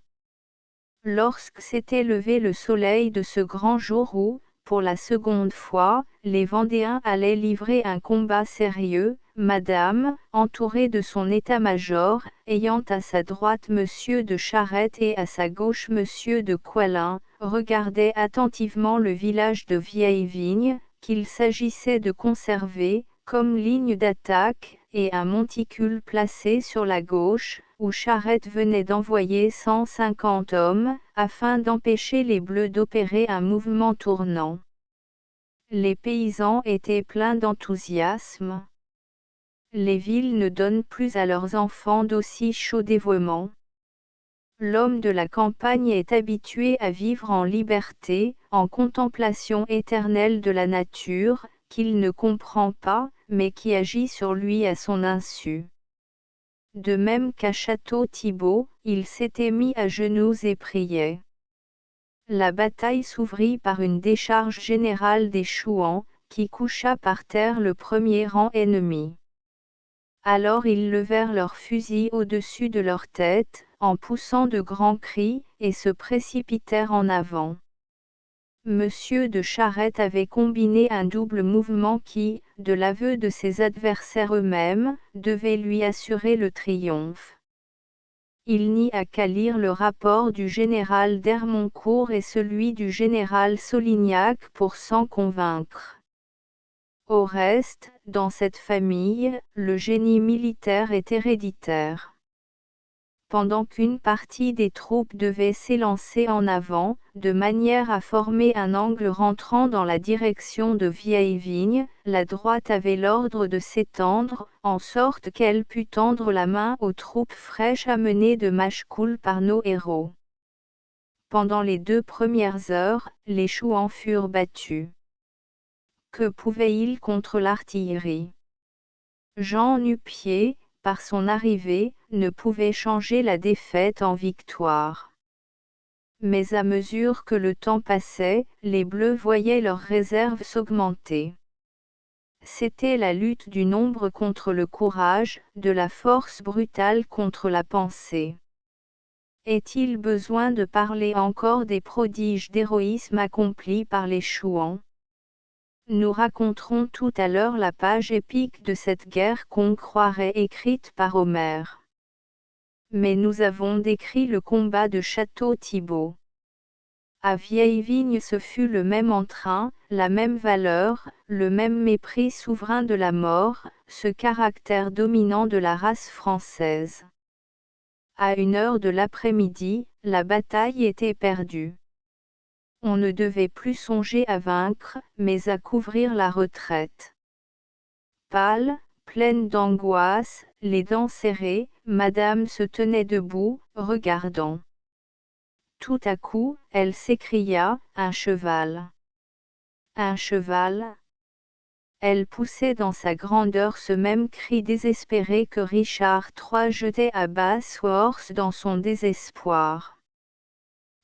Lorsque s'était levé le soleil de ce grand jour où, pour la seconde fois, les Vendéens allaient livrer un combat sérieux, Madame, entourée de son état-major, ayant à sa droite Monsieur de Charette et à sa gauche Monsieur de Coislin, regardait attentivement le village de Vieille-Vigne, qu'il s'agissait de conserver, comme ligne d'attaque, et un monticule placé sur la gauche, où Charette venait d'envoyer 150 hommes, afin d'empêcher les Bleus d'opérer un mouvement tournant. Les paysans étaient pleins d'enthousiasme. Les villes ne donnent plus à leurs enfants d'aussi chaud dévouement. L'homme de la campagne est habitué à vivre en liberté, en contemplation éternelle de la nature, qu'il ne comprend pas, mais qui agit sur lui à son insu. De même qu'à Château-Thibault, il s'était mis à genoux et priait. La bataille s'ouvrit par une décharge générale des Chouans, qui coucha par terre le premier rang ennemi. Alors ils levèrent leurs fusils au-dessus de leur tête, en poussant de grands cris, et se précipitèrent en avant. Monsieur de Charette avait combiné un double mouvement qui, de l'aveu de ses adversaires eux-mêmes, devait lui assurer le triomphe. Il n'y a qu'à lire le rapport du général d'Hermoncourt et celui du général Solignac pour s'en convaincre. Au reste, dans cette famille, le génie militaire est héréditaire. Pendant qu'une partie des troupes devait s'élancer en avant, de manière à former un angle rentrant dans la direction de Vieille-Vigne, la droite avait l'ordre de s'étendre, en sorte qu'elle pût tendre la main aux troupes fraîches amenées de Machecoul par nos héros. Pendant les 2 premières heures, les Chouans furent battus. Que pouvaient-ils contre l'artillerie? Jean Nu-Pied, par son arrivée, ne pouvait changer la défaite en victoire. Mais à mesure que le temps passait, les Bleus voyaient leurs réserves s'augmenter. C'était la lutte du nombre contre le courage, de la force brutale contre la pensée. Est-il besoin de parler encore des prodiges d'héroïsme accomplis par les Chouans? Nous raconterons tout à l'heure la page épique de cette guerre qu'on croirait écrite par Homère. Mais nous avons décrit le combat de Château-Thibault. À Vieille-Vigne ce fut le même entrain, la même valeur, le même mépris souverain de la mort, ce caractère dominant de la race française. À 1 heure de l'après-midi, la bataille était perdue. On ne devait plus songer à vaincre, mais à couvrir la retraite. Pâle, pleine d'angoisse, les dents serrées, Madame se tenait debout, regardant. Tout à coup, elle s'écria, « Un cheval! Un cheval !» Elle poussait dans sa grandeur ce même cri désespéré que Richard III jetait à basse force dans son désespoir.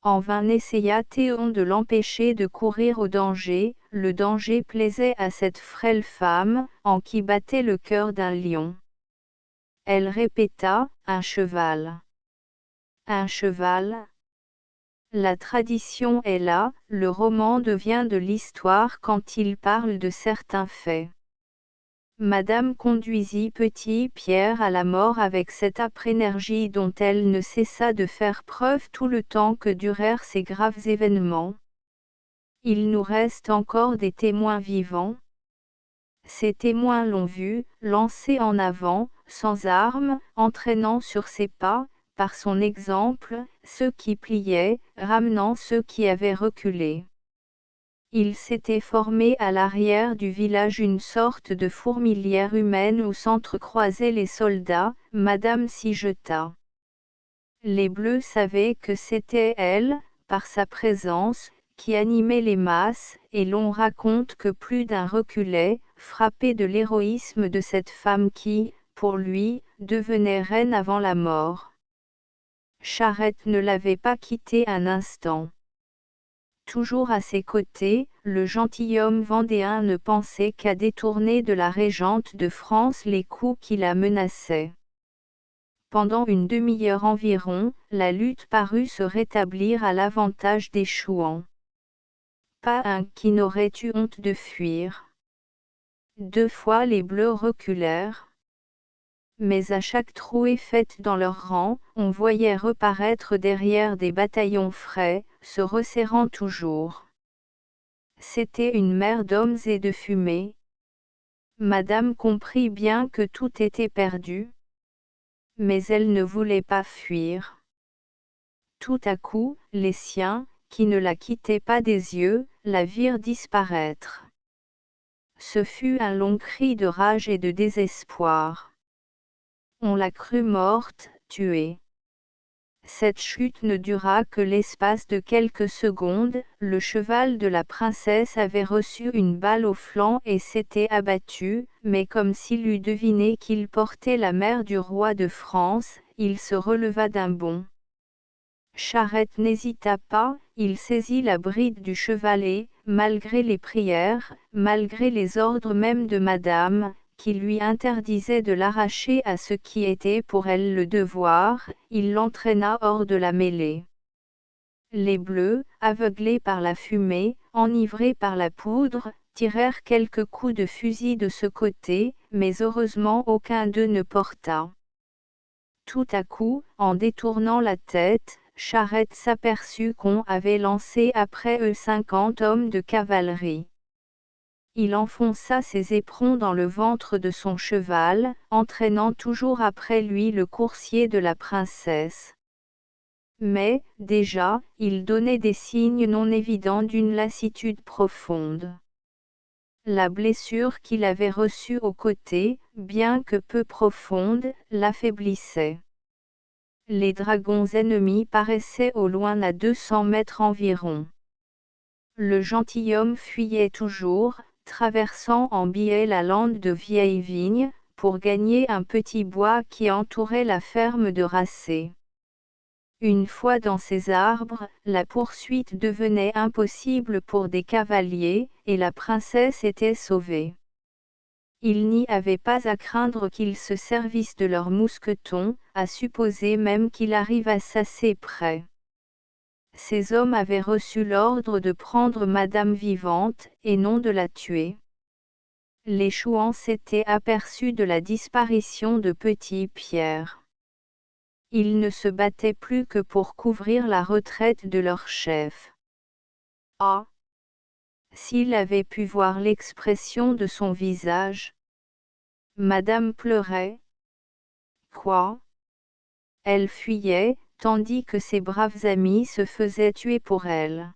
En vain essaya Théon de l'empêcher de courir au danger, le danger plaisait à cette frêle femme, en qui battait le cœur d'un lion. Elle répéta, « Un cheval! Un cheval !» La tradition est là, le roman devient de l'histoire quand il parle de certains faits. Madame conduisit Petit Pierre à la mort avec cette âpre énergie dont elle ne cessa de faire preuve tout le temps que durèrent ces graves événements. Il nous reste encore des témoins vivants. Ces témoins l'ont vu, lancé en avant, sans armes, entraînant sur ses pas, par son exemple, ceux qui pliaient, ramenant ceux qui avaient reculé. Il s'était formé à l'arrière du village une sorte de fourmilière humaine où s'entrecroisaient les soldats, Madame s'y jeta. Les Bleus savaient que c'était elle, par sa présence, qui animait les masses, et l'on raconte que plus d'un reculait, frappé de l'héroïsme de cette femme qui, pour lui, devenait reine avant la mort. Charette ne l'avait pas quitté un instant. Toujours à ses côtés, le gentilhomme vendéen ne pensait qu'à détourner de la régente de France les coups qui la menaçaient. Pendant une demi-heure environ, la lutte parut se rétablir à l'avantage des Chouans. Pas un qui n'aurait eu honte de fuir. 2 fois les Bleus reculèrent. Mais à chaque trouée faite dans leur rang, on voyait reparaître derrière des bataillons frais, se resserrant toujours. C'était une mer d'hommes et de fumée. Madame comprit bien que tout était perdu. Mais elle ne voulait pas fuir. Tout à coup, les siens, qui ne la quittaient pas des yeux, la virent disparaître. Ce fut un long cri de rage et de désespoir. On la crut morte, tuée. Cette chute ne dura que l'espace de quelques secondes, le cheval de la princesse avait reçu une balle au flanc et s'était abattu, mais comme s'il eût deviné qu'il portait la mère du roi de France, il se releva d'un bond. Charette n'hésita pas, il saisit la bride du cheval et, malgré les prières, malgré les ordres même de Madame, qui lui interdisait de l'arracher à ce qui était pour elle le devoir, il l'entraîna hors de la mêlée. Les Bleus, aveuglés par la fumée, enivrés par la poudre, tirèrent quelques coups de fusil de ce côté, mais heureusement aucun d'eux ne porta. Tout à coup, en détournant la tête, Charette s'aperçut qu'on avait lancé après eux 50 hommes de cavalerie. Il enfonça ses éperons dans le ventre de son cheval, entraînant toujours après lui le coursier de la princesse. Mais, déjà, il donnait des signes non évidents d'une lassitude profonde. La blessure qu'il avait reçue au côté, bien que peu profonde, l'affaiblissait. Les dragons ennemis paraissaient au loin à 200 mètres environ. Le gentilhomme fuyait toujours, traversant en biais la lande de Vieille-Vigne, pour gagner un petit bois qui entourait la ferme de Racé. Une fois dans ces arbres, la poursuite devenait impossible pour des cavaliers, et la princesse était sauvée. Il n'y avait pas à craindre qu'ils se servissent de leurs mousquetons, à supposer même qu'il arrivasse assez près. Ces hommes avaient reçu l'ordre de prendre Madame vivante, et non de la tuer. Les Chouans s'étaient aperçus de la disparition de Petit Pierre. Ils ne se battaient plus que pour couvrir la retraite de leur chef. Ah! S'il avait pu voir l'expression de son visage. Madame pleurait. Quoi? Elle fuyait, tandis que ses braves amis se faisaient tuer pour elle.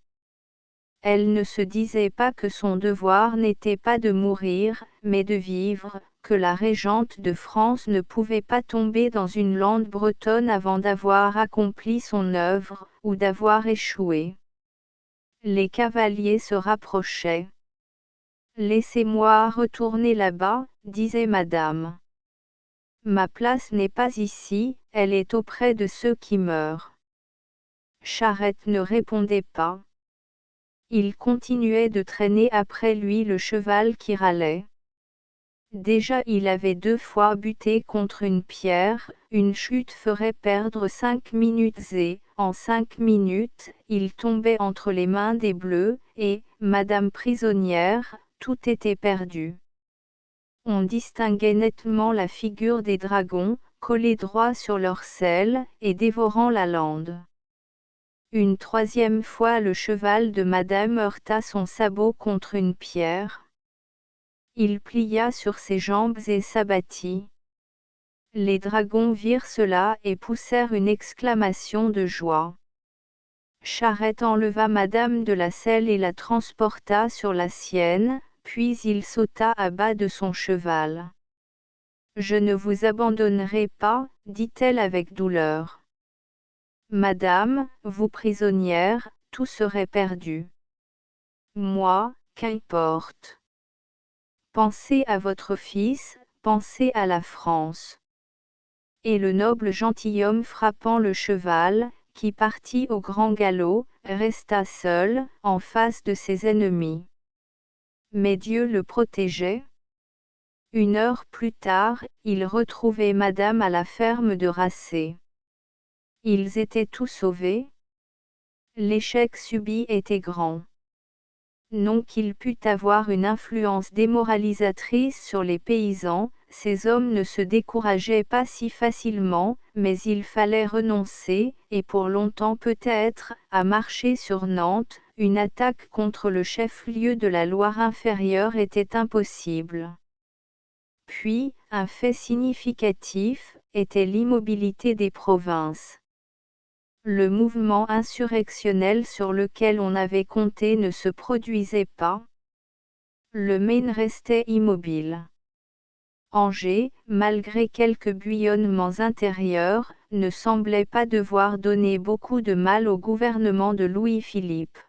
Elle ne se disait pas que son devoir n'était pas de mourir, mais de vivre, que la régente de France ne pouvait pas tomber dans une lande bretonne avant d'avoir accompli son œuvre, ou d'avoir échoué. Les cavaliers se rapprochaient. Laissez-moi retourner là-bas, disait madame. Ma place n'est pas ici, elle est auprès de ceux qui meurent. Charette ne répondait pas. Il continuait de traîner après lui le cheval qui râlait. Déjà il avait 2 fois buté contre une pierre, une chute ferait perdre 5 minutes et, en 5 minutes, il tombait entre les mains des Bleus, et, madame prisonnière, tout était perdu. On distinguait nettement la figure des dragons, collés droit sur leur selle, et dévorant la lande. Une 3e fois le cheval de madame heurta son sabot contre une pierre. Il plia sur ses jambes et s'abattit. Les dragons virent cela et poussèrent une exclamation de joie. Charette enleva madame de la selle et la transporta sur la sienne, puis il sauta à bas de son cheval. « Je ne vous abandonnerai pas, dit-elle avec douleur. Madame, vous prisonnière, tout serait perdu. Moi, qu'importe. Pensez à votre fils, pensez à la France. » Et le noble gentilhomme frappant le cheval, qui partit au grand galop, resta seul, en face de ses ennemis. Mais Dieu le protégeait. 1 heure plus tard, il retrouvait madame à la ferme de Racé. Ils étaient tous sauvés. L'échec subi était grand. Non qu'il pût avoir une influence démoralisatrice sur les paysans, ces hommes ne se décourageaient pas si facilement, mais il fallait renoncer, et pour longtemps peut-être, à marcher sur Nantes. Une attaque contre le chef-lieu de la Loire inférieure était impossible. Puis, un fait significatif, était l'immobilité des provinces. Le mouvement insurrectionnel sur lequel on avait compté ne se produisait pas. Le Maine restait immobile. Angers, malgré quelques bouillonnements intérieurs, ne semblait pas devoir donner beaucoup de mal au gouvernement de Louis-Philippe.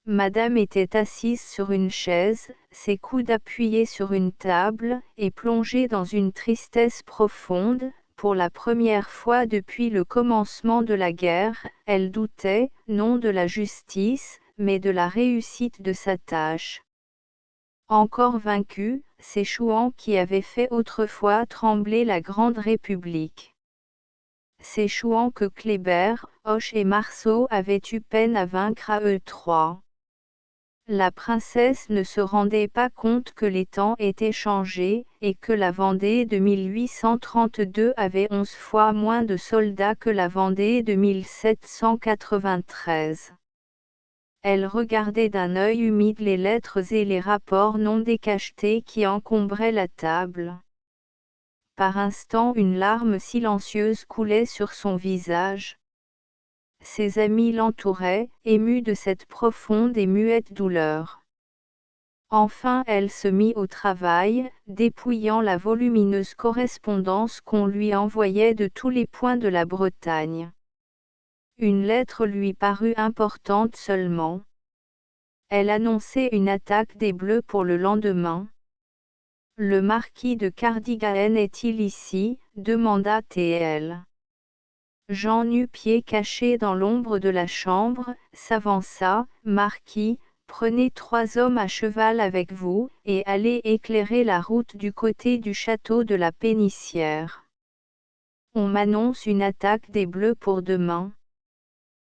Madame était assise sur une chaise, ses coudes appuyés sur une table, et plongée dans une tristesse profonde. Pour la première fois depuis le commencement de la guerre, elle doutait, non de la justice, mais de la réussite de sa tâche. Encore vaincu, c'est Chouan qui avait fait autrefois trembler la Grande République. C'est Chouan que Kléber, Hoche et Marceau avaient eu peine à vaincre à eux 3. La princesse ne se rendait pas compte que les temps étaient changés, et que la Vendée de 1832 avait 11 fois moins de soldats que la Vendée de 1793. Elle regardait d'un œil humide les lettres et les rapports non décachetés qui encombraient la table. Par instants une larme silencieuse coulait sur son visage. Ses amis l'entouraient, émus de cette profonde et muette douleur. Enfin elle se mit au travail, dépouillant la volumineuse correspondance qu'on lui envoyait de tous les points de la Bretagne. Une lettre lui parut importante seulement. Elle annonçait une attaque des Bleus pour le lendemain. « Le marquis de Cardigan est-il ici ?» demanda T.L. Jean nu-pied caché dans l'ombre de la chambre, s'avança. « Marquis, prenez 3 hommes à cheval avec vous, et allez éclairer la route du côté du château de la Pénissière. On m'annonce une attaque des Bleus pour demain.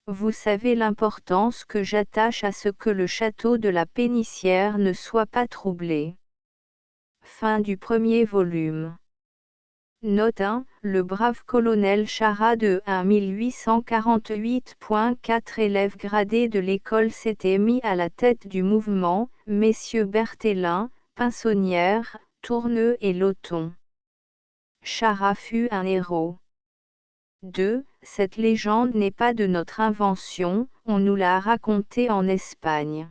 Vous savez l'importance que j'attache à ce que le château de la Pénissière ne soit pas troublé. » Fin du premier volume. Note 1. le brave colonel Chara de 1848.4 élèves gradés de l'école s'était mis à la tête du mouvement, messieurs Berthelin, Pinsonnière, Tourneux et Lauton. Chara fut un héros. 2. Cette légende n'est pas de notre invention, on nous l'a racontée en Espagne.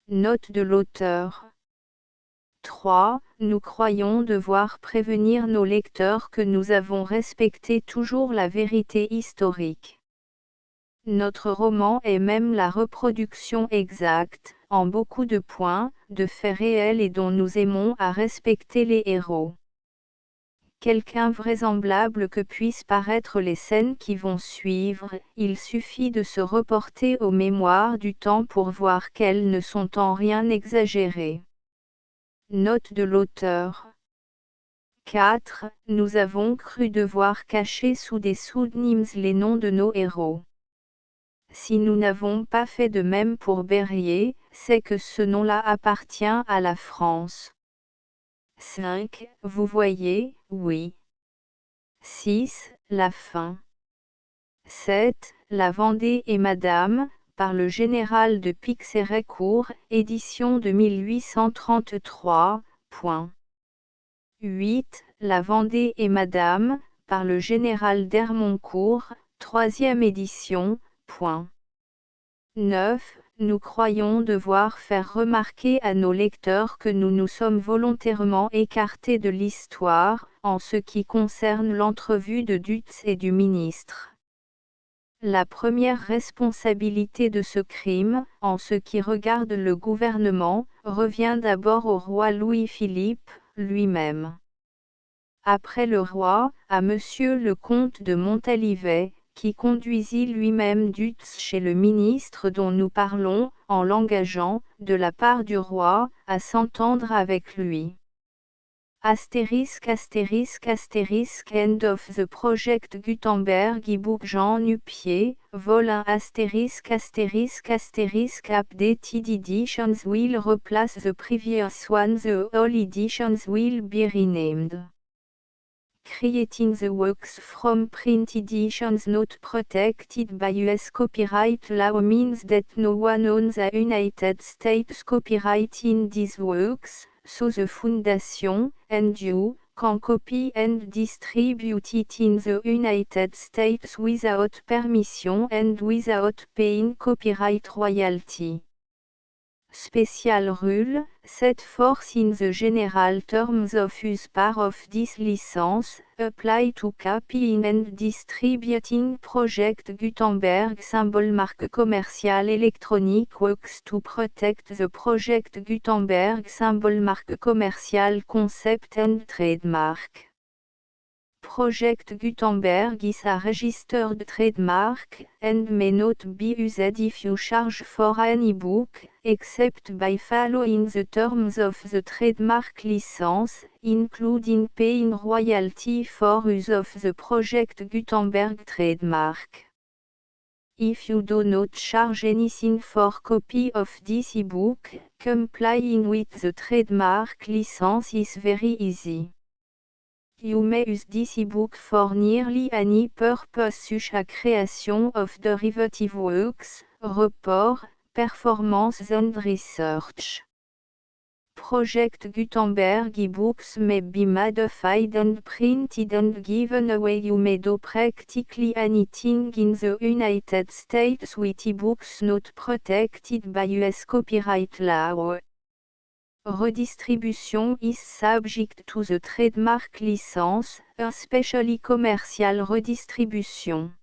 Note de l'auteur. 3. Nous croyons devoir prévenir nos lecteurs que nous avons respecté toujours la vérité historique. Notre roman est même la reproduction exacte, en beaucoup de points, de faits réels et dont nous aimons à respecter les héros. Quelque invraisemblable que puissent paraître les scènes qui vont suivre, il suffit de se reporter aux mémoires du temps pour voir qu'elles ne sont en rien exagérées. Note de l'auteur. 4. Nous avons cru devoir cacher sous des pseudonymes les noms de nos héros. Si nous n'avons pas fait de même pour Berryer, c'est que ce nom-là appartient à la France. 5. Vous voyez, oui. 6. La fin. 7. La Vendée et Madame, par le général de Pixérécourt, édition de 1833. 8. La Vendée et Madame, par le général d'Hermoncourt, 3e édition. 9. Nous croyons devoir faire remarquer à nos lecteurs que nous nous sommes volontairement écartés de l'histoire, en ce qui concerne l'entrevue de Dutz et du ministre. La première responsabilité de ce crime, en ce qui regarde le gouvernement, revient d'abord au roi Louis-Philippe, lui-même. Après le roi, à Monsieur le comte de Montalivet, qui conduisit lui-même Dutz chez le ministre dont nous parlons, en l'engageant, de la part du roi, à s'entendre avec lui. Astérisque end of the project Gutenberg e-book Jean Nupier, vol 1 updated editions will replace the previous one, the all editions will be renamed. Creating the works from print editions not protected by US copyright law means that no one owns a United States copyright in these works, so the Foundation, and you, can copy and distribute it in the United States without permission and without paying copyright royalty. Special rule, set forth in the general terms of use part of this license, apply to copying and distributing Project Gutenberg symbol marque commercial electronic works to protect the Project Gutenberg symbol marque commercial concept and trademark. Project Gutenberg is a registered trademark, and may not be used if you charge for an e-book, except by following the terms of the trademark license, including paying royalty for use of the Project Gutenberg trademark. If you do not charge anything for copy of this e-book, complying with the trademark license is very easy. You may use this e-book for nearly any purpose such as creation of derivative works, report, performance and research. Project Gutenberg e-books may be modified and printed and given away. You may do practically anything in the United States with e-books not protected by US copyright law. Redistribution is subject to the trademark license, especially commercial redistribution.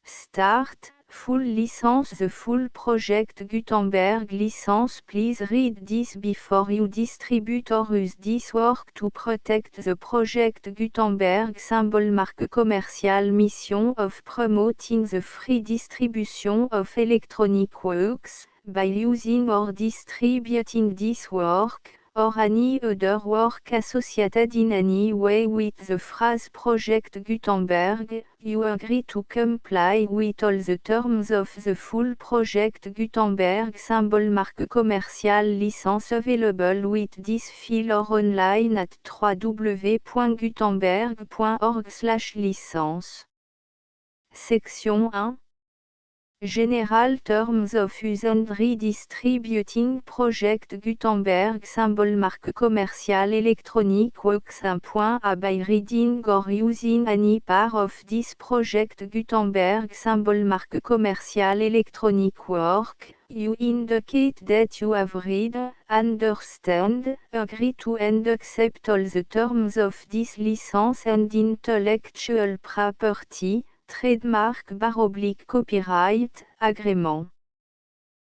Start, full license. The full Project Gutenberg license. Please read this before you distribute or use this work to protect the Project Gutenberg symbol marque commercial. Mission of promoting the free distribution of electronic works, by using or distributing this work, or any other work associated in any way with the phrase Project Gutenberg, you agree to comply with all the terms of the full Project Gutenberg symbol marque commerciale licence available with this file or online at www.gutenberg.org/licence. Section 1. General Terms of Use and Redistributing Project Gutenberg symbol marque commerciale électronique works 1.a by reading or using any part of this Project Gutenberg symbol marque commerciale électronique work, you indicate that you have read, understand, agree to and accept all the terms of this license and intellectual property, trademark / copyright, agrément.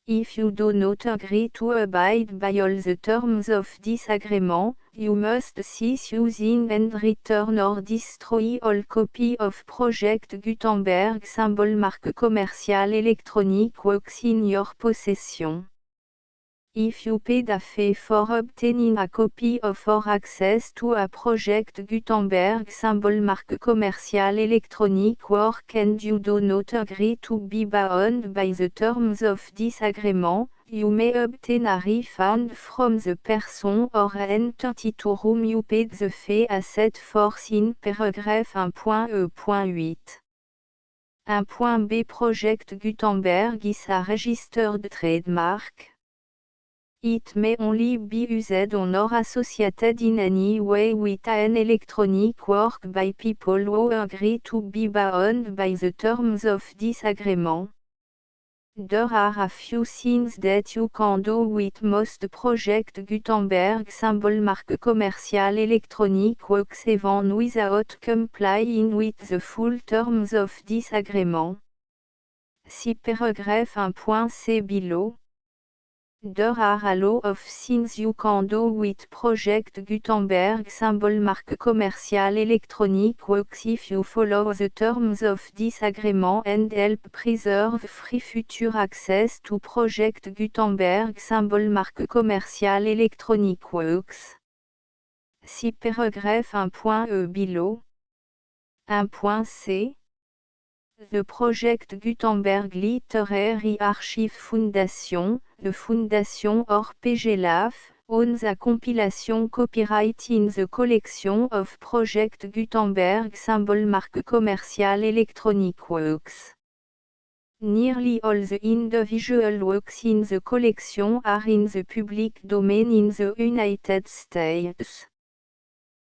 If you do not agree to abide by all the terms of this agreement, you must cease using and return or destroy all copy of Project Gutenberg symbol marque commerciale électronique works in your possession. If you paid a fee for obtaining a copy of or access to a Project Gutenberg symbol marque commerciale électronique work and you do not agree to be bound by the terms of this agreement, you may obtain a refund from the person or entity to whom you paid the fee as set forth in paragraph 1.e.8. 1.b Project Gutenberg is a registered trademark. It may only be used on or associated in any way with an electronic work by people who agree to be bound by the terms of this agreement. There are a few things that you can do with most Project Gutenberg symbol marque commerciale électronique works even without complying with the full terms of this agreement. See paragraph 1.c below. There are a lot of things you can do with Project Gutenberg symbol marque commerciale électronique works if you follow the terms of this agreement and help preserve free future access to Project Gutenberg symbol marque commerciale électronique works. See paragraph 1.e below. 1.c. The Project Gutenberg Literary Archive Foundation, the Foundation or PGLAF, owns a compilation copyright in the collection of Project Gutenberg symbol marque commerciale électronique works. Nearly all the individual works in the collection are in the public domain in the United States.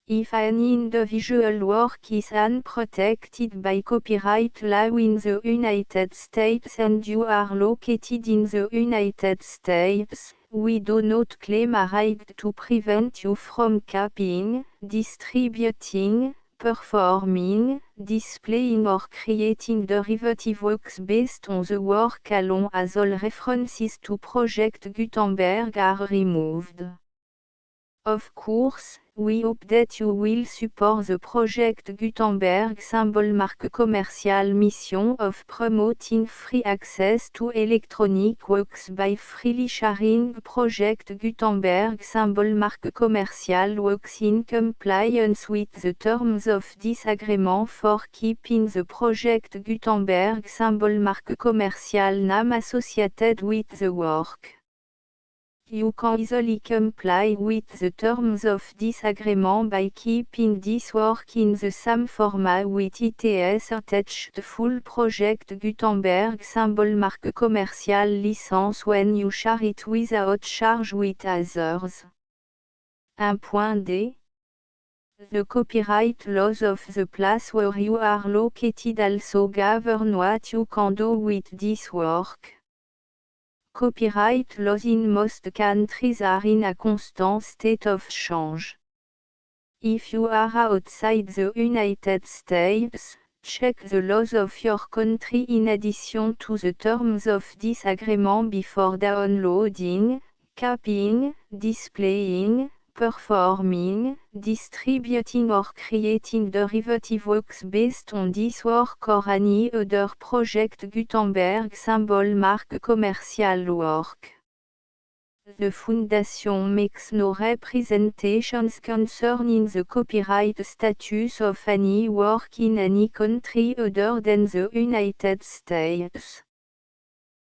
If an individual work is unprotected by copyright law in the United States and you are located in the United States, we do not claim a right to prevent you from copying, distributing, performing, displaying or creating derivative works based on the work alone as all references to Project Gutenberg are removed. Of course, we hope that you will support the Project Gutenberg symbol marque commerciale mission of promoting free access to electronic works by freely sharing Project Gutenberg symbol marque commerciale works in compliance with the terms of this agreement for keeping the Project Gutenberg symbol marque commerciale name associated with the work. You can easily comply with the terms of this agreement by keeping this work in the same format with its attached full Project Gutenberg symbol marque commerciale license when you share it without charge with others. 1.d. The copyright laws of the place where you are located also govern what you can do with this work. Copyright laws in most countries are in a constant state of change. If you are outside the United States, check the laws of your country in addition to the terms of this agreement before downloading, copying, displaying, performing, distributing or creating derivative works based on this work or any other Project Gutenberg symbol marque commercial work. The Foundation makes no representations concerning the copyright status of any work in any country other than the United States.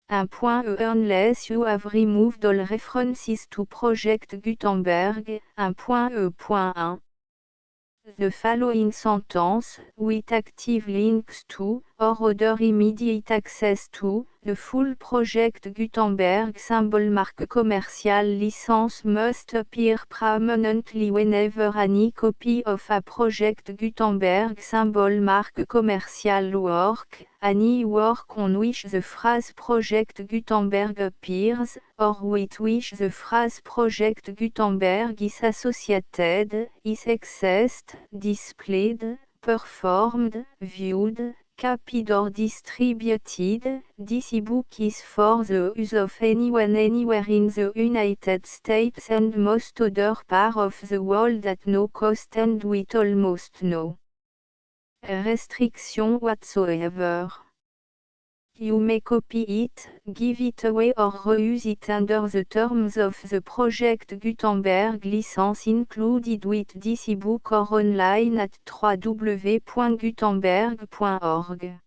Unless you have removed all references to Project Gutenberg. 1.1. The following sentence, with active links to, or other immediate access to, the full Project Gutenberg symbol marque commercial license must appear prominently whenever any copy of a Project Gutenberg symbol marque commercial work, any work on which the phrase Project Gutenberg appears, or with which the phrase Project Gutenberg is associated, is accessed, displayed, performed, viewed, copied or distributed. This ebook is for the use of anyone anywhere in the United States and most other parts of the world at no cost and with almost no restriction whatsoever. You may copy it, give it away or reuse it under the terms of the Project Gutenberg license included with this ebook or online at www.gutenberg.org.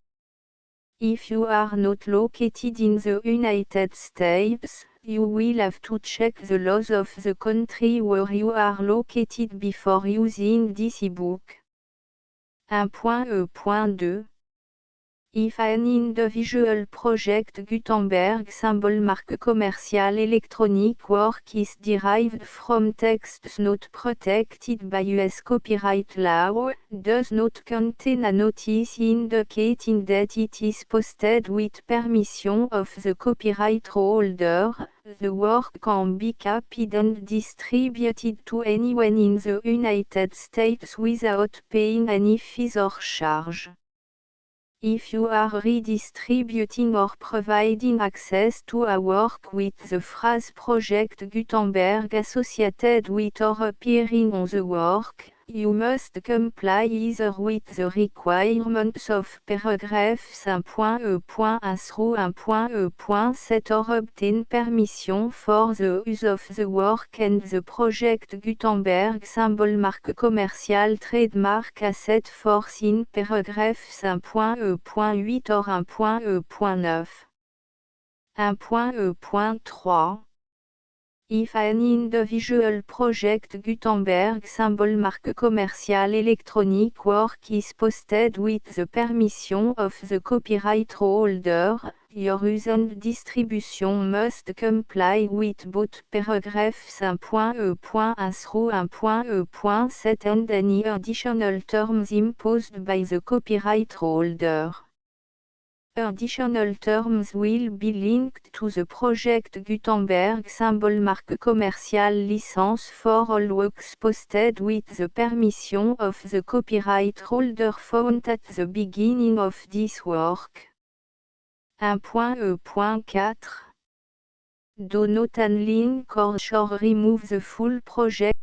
If you are not located in the United States, you will have to check the laws of the country where you are located before using this ebook. 1.2. If an individual Project Gutenberg symbol marque commercial electronic work is derived from texts not protected by US copyright law, does not contain a notice indicating that it is posted with permission of the copyright holder, the work can be copied and distributed to anyone in the United States without paying any fees or charge. If you are redistributing or providing access to a work with the phrase Project Gutenberg associated with or appearing on the work, you must comply either with the requirements of paragraphs 1.1 through 1.7 or obtain permission for the use of the work and the Project Gutenberg symbol marque commercial trademark as set forth in paragraphs 1.8 or 1.9. 1.3. If an individual Project Gutenberg symbol marque commercial electronic work is posted with the permission of the copyright holder, your use and distribution must comply with both paragraphs 1.1 through 1.7 and any additional terms imposed by the copyright holder. Additional terms will be linked to the Project Gutenberg symbol marque commercial license for all works posted with the permission of the copyright holder found at the beginning of this work. 1.4. Do not unlink or remove the full project